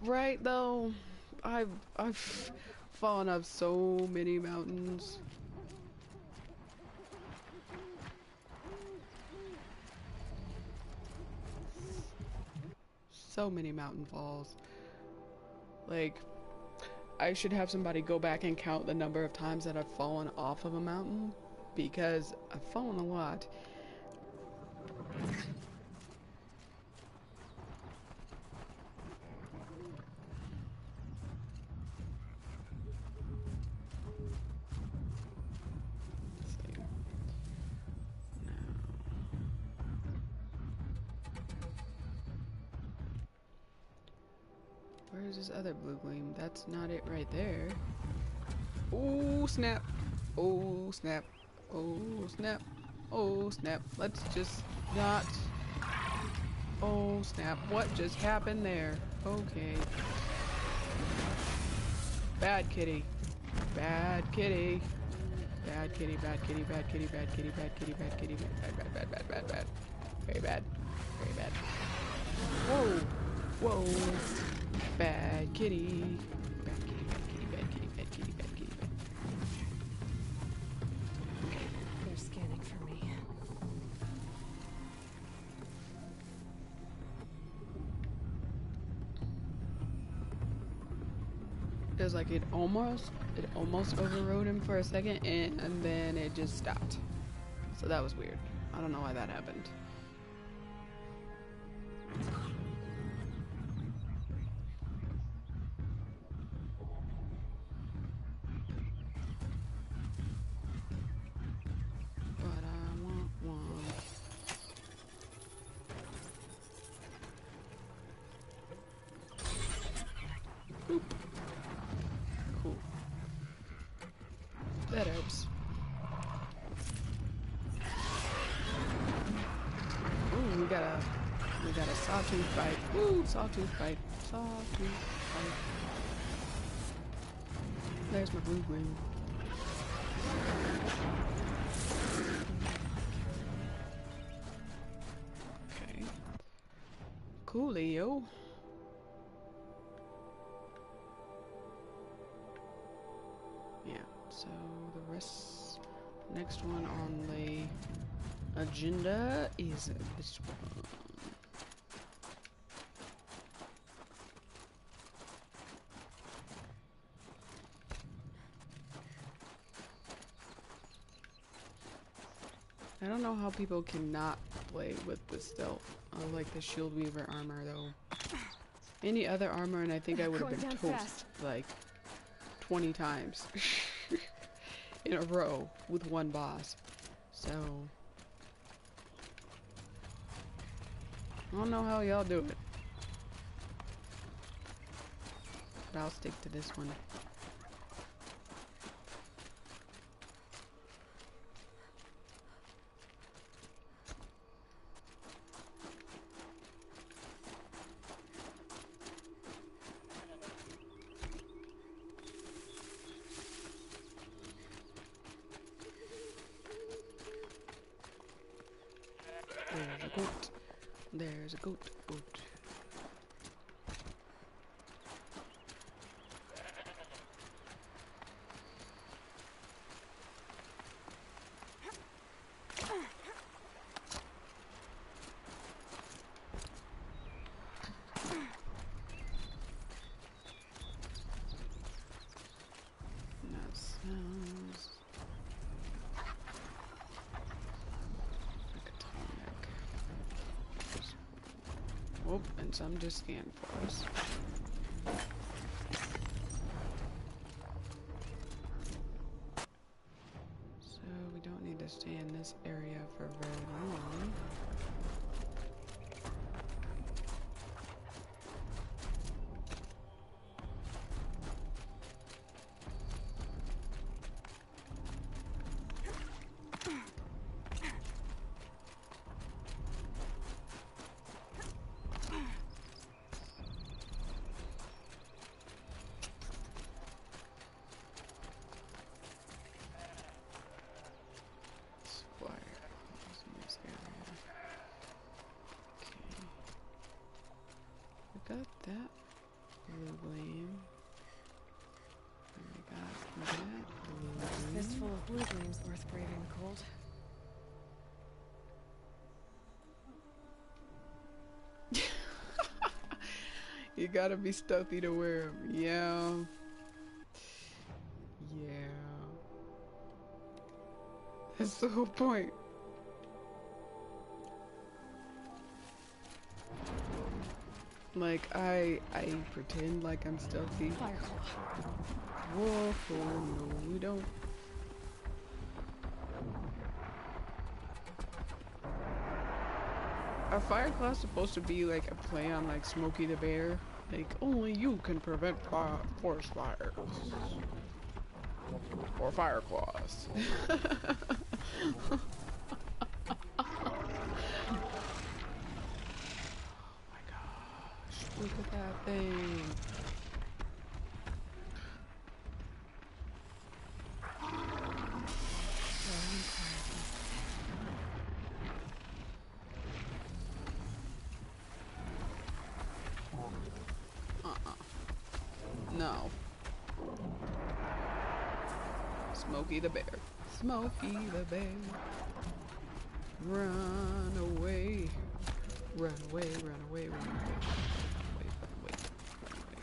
Right though, I've fallen up so many mountains. So many mountain falls. Like, I should have somebody go back and count the number of times that I've fallen off of a mountain, because I've fallen a lot. Where's this other blue gleam? That's not it right there. Oh snap. Oh snap. Oh snap. Oh snap. Let's just not. Oh snap. What just happened there? Okay. Bad kitty. Bad kitty. Bad kitty, bad kitty, bad kitty, bad kitty, bad kitty, bad kitty, bad. Very bad. Very bad. Whoa. Whoa. Bad kitty. Bad kitty, bad kitty, bad kitty, bad kitty, bad kitty, bad. Okay. They're scanning for me. It was like it almost overrode him for a second and then it just stopped. So that was weird. I don't know why that happened. But I want one. Boop. Cool. That helps. Ooh, we got a sawtooth fight. Ooh, sawtooth fight. Sawtooth fight. There's my blue gleam. Okay. Coolio. Yeah, so the rest, next one on the agenda is this one. I don't know how people cannot play with the stealth. I like the Shield Weaver armor though. Any other armor and I think I would have been toast like 20 times in a row with one boss. So I don't know how y'all do it. But I'll stick to this one. There's a goat. There's a goat. Goat. That sounds like a tonic. Oh, and some just scanned for us. So we don't need to stay in this area for very long. Got that blue gleam. I got that blue A gleam. fistful of blue gleams worth braving the cold. You gotta be stealthy to wear them. Yeah. Yeah. That's the whole point. Like, I pretend like I'm stealthy. Fireclaw. Whoa, oh, no, we don't. Are Fireclaws supposed to be like a play on like Smokey the Bear? Like, only you can prevent forest fires. Or fire claws. Oh my gosh, look at that thing. No. Smokey the bear. Smokey the bear. Run away. Run away, run away, run away. Run away, run away, run away.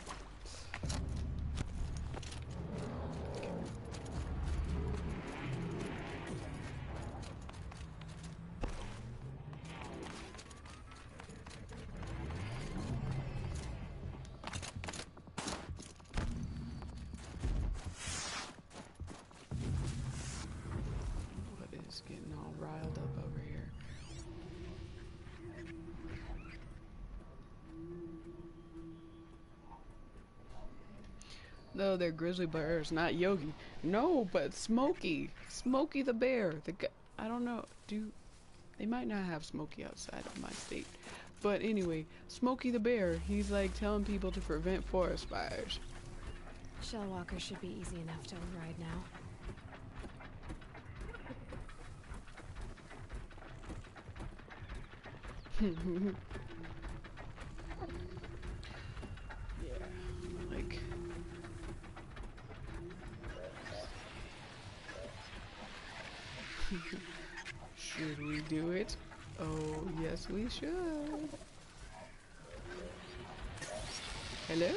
What is getting all riled up over here? No, they're grizzly bears, not Yogi. No, but Smokey. Smokey the bear. The guy, I don't know. They might not have Smokey outside of my state. But anyway, Smokey the bear, he's like telling people to prevent forest fires. Shellwalkers should be easy enough to override now. Yeah, like... Should we do it? Oh, yes we should. Hello?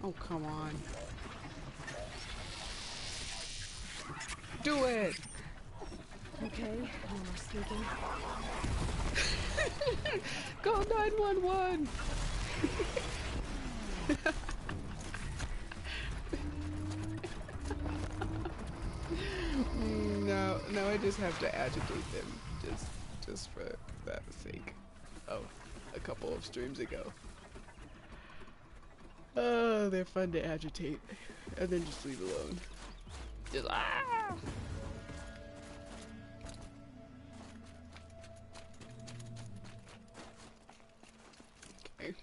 Oh, come on. Do it! Okay, no more sneaking. Call 911! No, I just have to agitate them, just for that sake of a couple of streams ago. Oh, they're fun to agitate, and then just leave alone. Just Okay.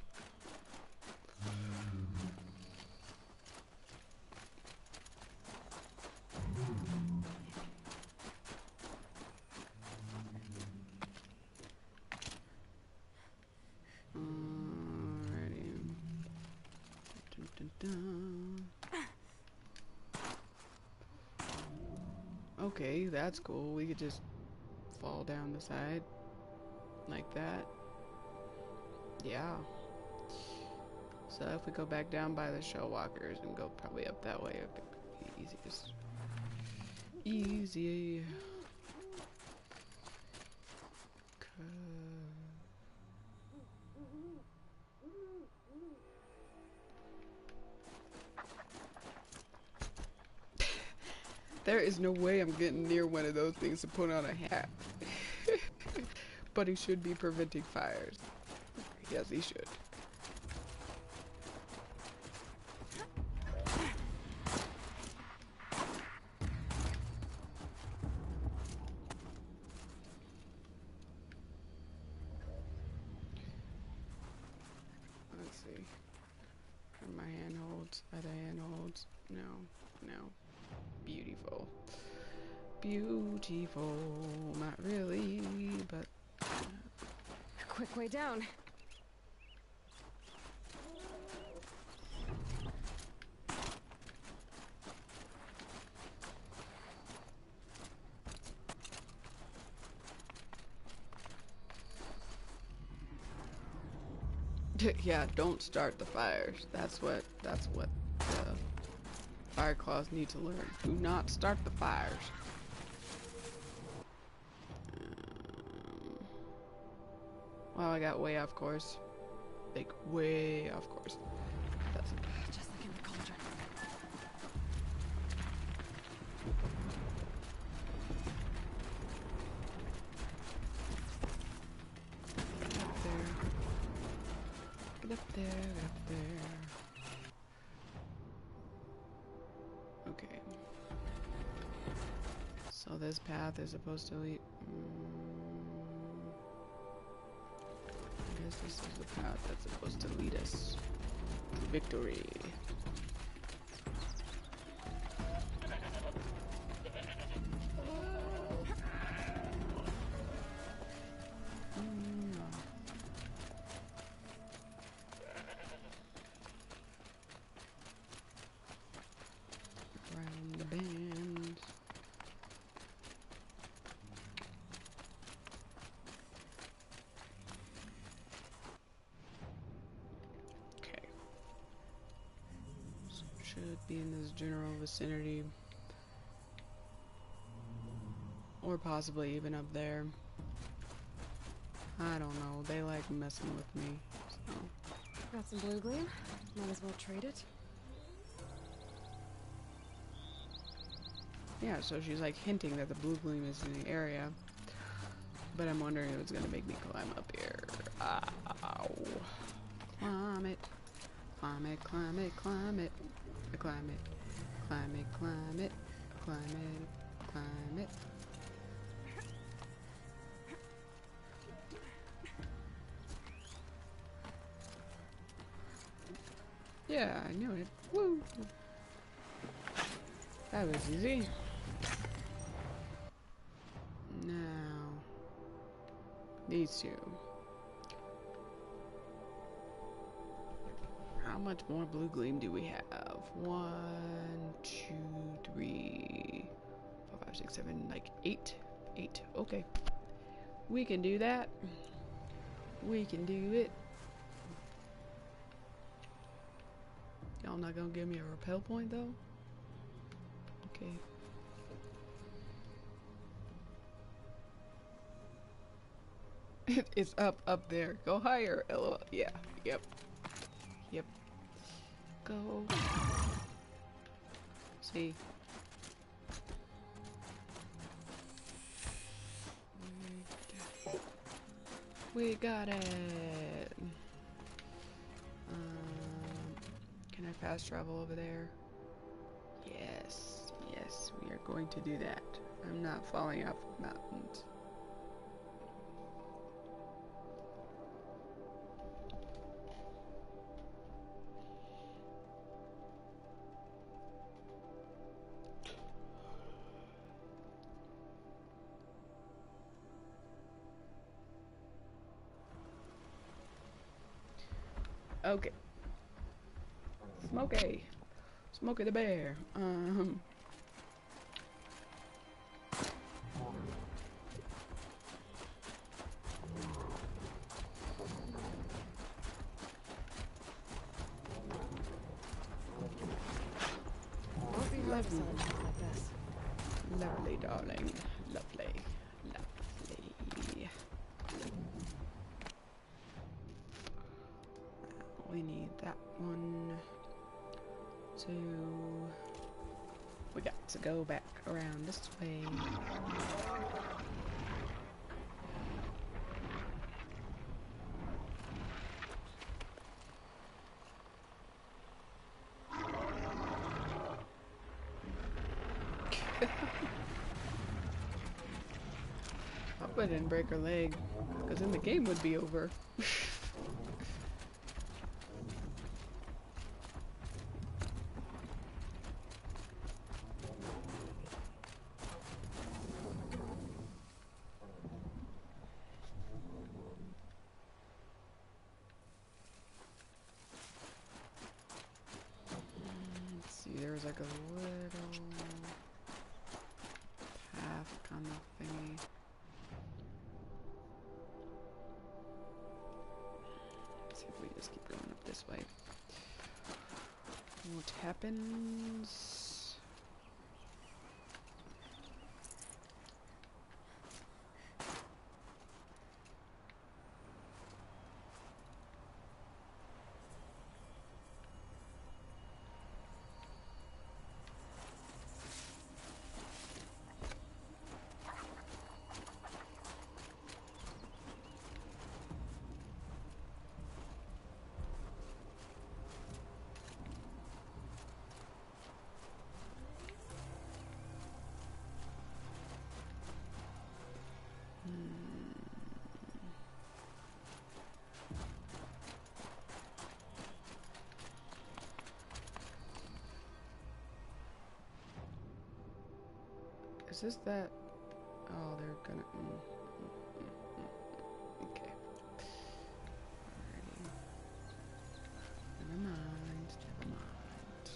Alrighty. Dun, dun, dun. Okay, that's cool. We could just fall down the side like that. Yeah. So if we go back down by the Shellwalkers and go probably up that way, it'd be easiest. Easy. There is no way I'm getting near one of those things to put on a hat. But he should be preventing fires. Yes, he should. Let's see. Are my handholds? Are the handholds? No. No. Beautiful. Beautiful. Not really, but... A quick way down. Yeah, don't start the fires. That's what fire claws need to learn. Do not start the fires. Well, I got way off course. Like, way off course. That's Just like in the cauldron. up there, up there. Okay. So this path is supposed to lead... I guess this is the path that's supposed to lead us to victory. Around the bend. Okay. So it should be in this general vicinity. Or possibly even up there. I don't know. They like messing with me. So. Got some blue gleam. Might as well trade it. Yeah, so she's like hinting that the blue gleam is in the area. But I'm wondering if it's gonna make me climb up here. Ow. Climb it. Climb it, climb it, climb it. Climb it. Climb it, climb it. Climb it. Climb it. Yeah, I knew it. Woo! That was easy. Now, these two. How much more blue gleam do we have? 1, 2, 3, 4, 5, 6, 7, like 8. 8. Okay. We can do that. We can do it. Y'all not gonna give me a repel point though? Okay. It's up there. Go higher, LOL. Yeah. Yep. Yep. Go. See. We got it. Can I fast travel over there? Yes. Yes, we are going to do that. I'm not falling off of mountains. Okay. Smokey. Smokey the bear. Lovely. Lovely, darling. Lovely. Lovely. We need that one. So we got to go back around this way. Hope I didn't break her leg, because then the game would be over. Let's see, there's like a little path kind of thingy. Let's see if we just keep going up this way. What happens? Is this that? Oh, they're gonna. Okay. Alrighty. Never mind. Never mind.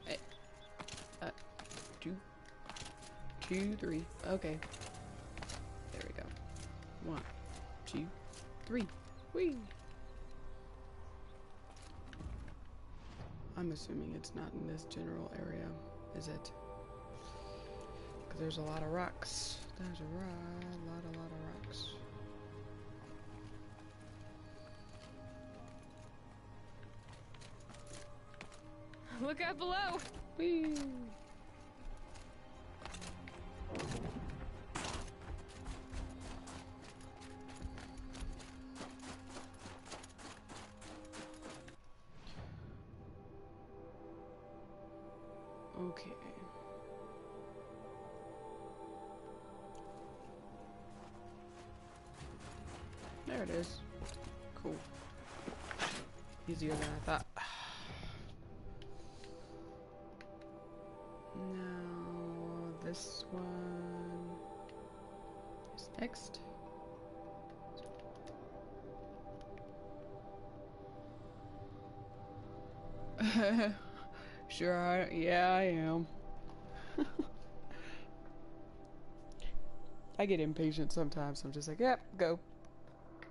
Hey. 2, 3. Okay. There we go. 1, 2, 3. Whee! I'm assuming it's not in this general area, is it? Because there's a lot of rocks. There's a lot of rocks. Look out below! Whee! Okay. There it is. Cool. Easier than I thought. Now, this one is next. Sure, yeah, I am. I get impatient sometimes. I'm just like, yep, go.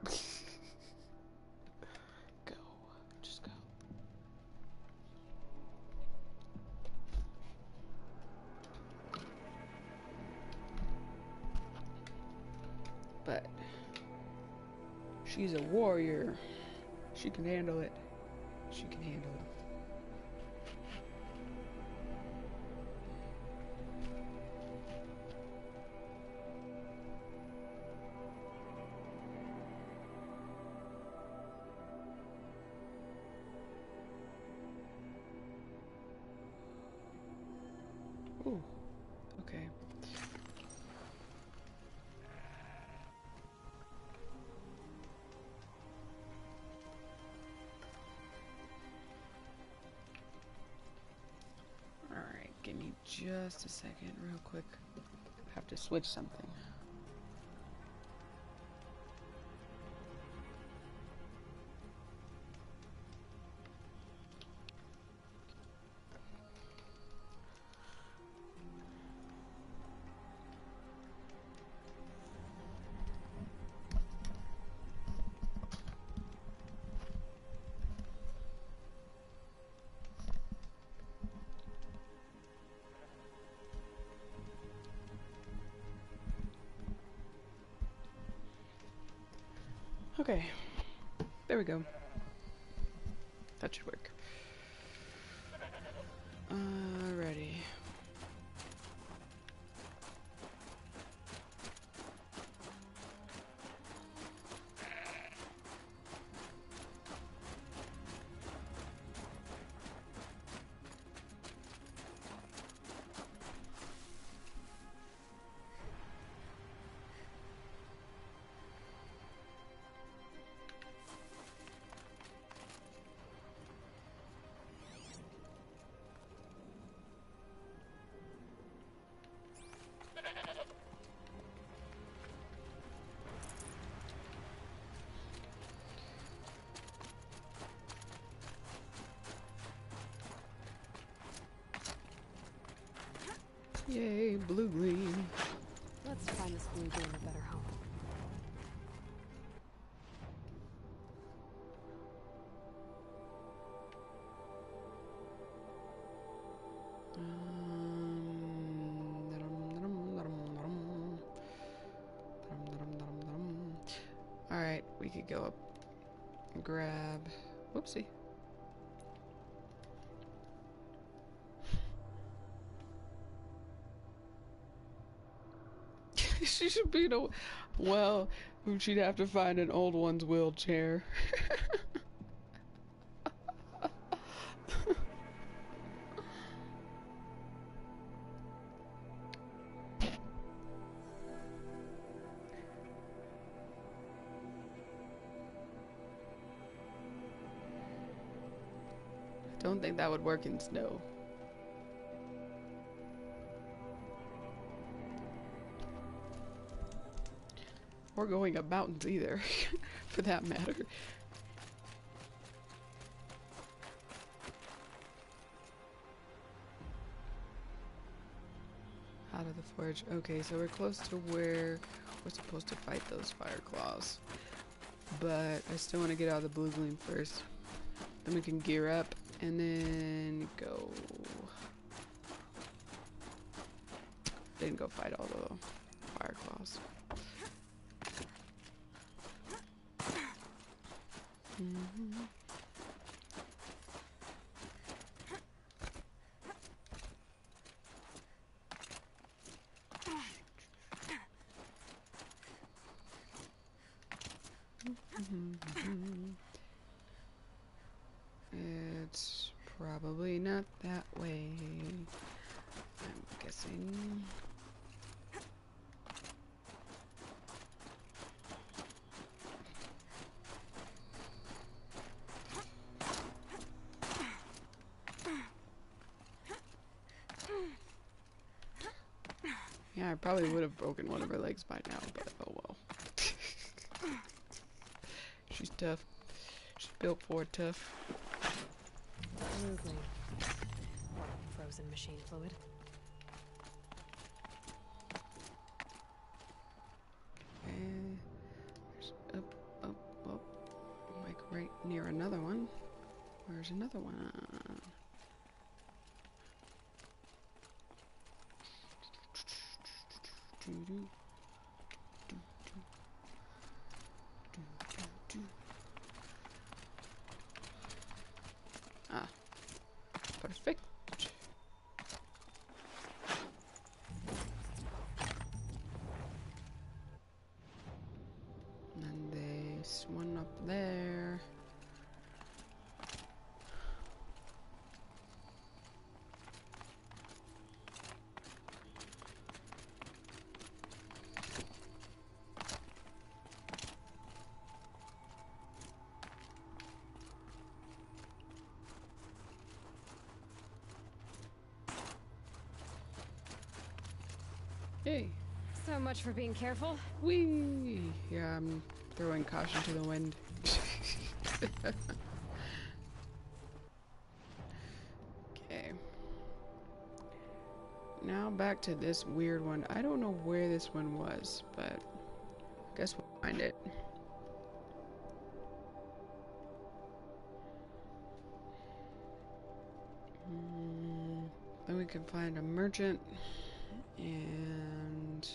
Go. Just go. But she's a warrior. She can handle it. She can handle it. Ooh, okay. Alright, give me just a second, real quick. I have to switch something. Okay, there we go. That should work. Alrighty. Yay, blue green. Let's find this blue green a better home. Alright, we could go up and grab. Whoopsie. She should be in a. Well, she'd have to find an old one's wheelchair. don't think that would work in snow. Or going up mountains either, for that matter. Out of the forge. Okay, so we're close to where we're supposed to fight those fire claws. But I still want to get out of the blue gleam first. Then we can gear up and then go. Then go fight all the fire claws. It's probably not that way, I'm guessing. Yeah, I probably would have broken one of her legs by now, but oh well. She's tough. She's built for tough. Blue gleam. Or frozen machine fluid. And there's up, like right near another one. Where's another one? Ah, perfect. And there's one up there. Hey. So much for being careful. Whee! Yeah, I'm throwing caution to the wind. Okay. Now back to this weird one. I don't know where this one was, but I guess we'll find it. Then we can find a merchant. And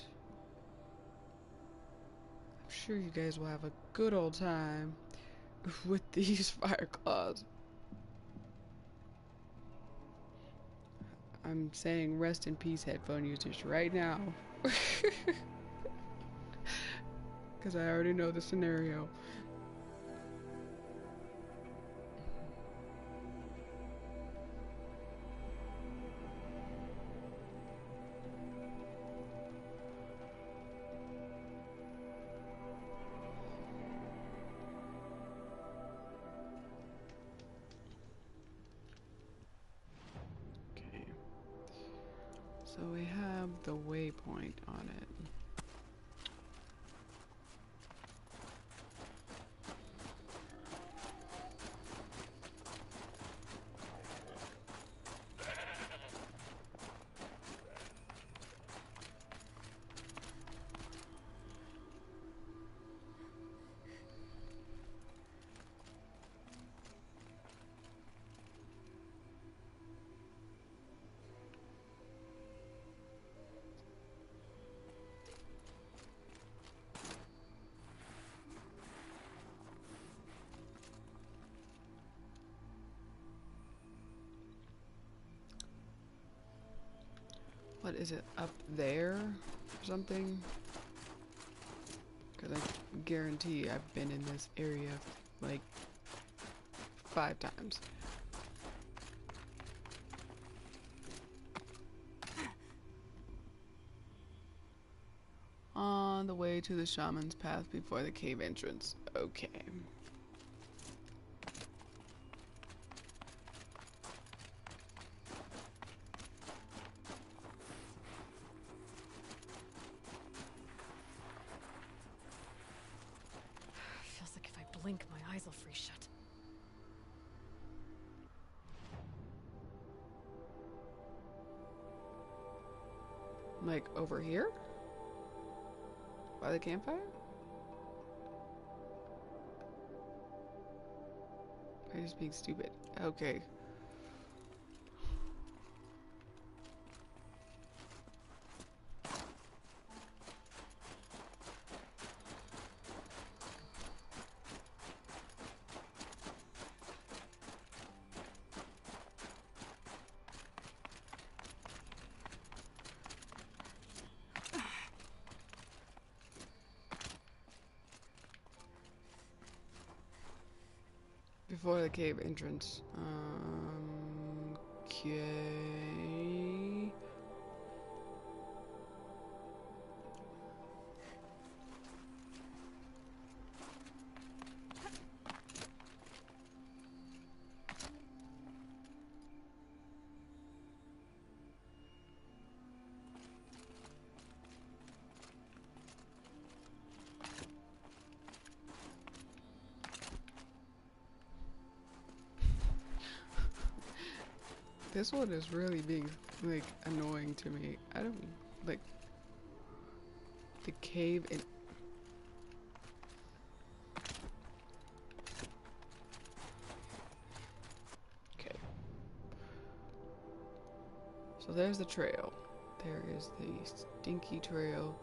I'm sure you guys will have a good old time with these fire claws. I'm saying rest in peace, headphone users, right now. Because I already know the scenario. So we have the waypoint on it. What is it, up there or something? Because I guarantee I've been in this area like 5 times. On the way to the shaman's path before the cave entrance. Okay. eyes will freeze shut. Like over here? By the campfire? Or just being stupid? Okay. Before the cave entrance. Okay. This one is really being, like, annoying to me. I don't, like, the cave in... Okay. So there's the trail. There is the stinky trail.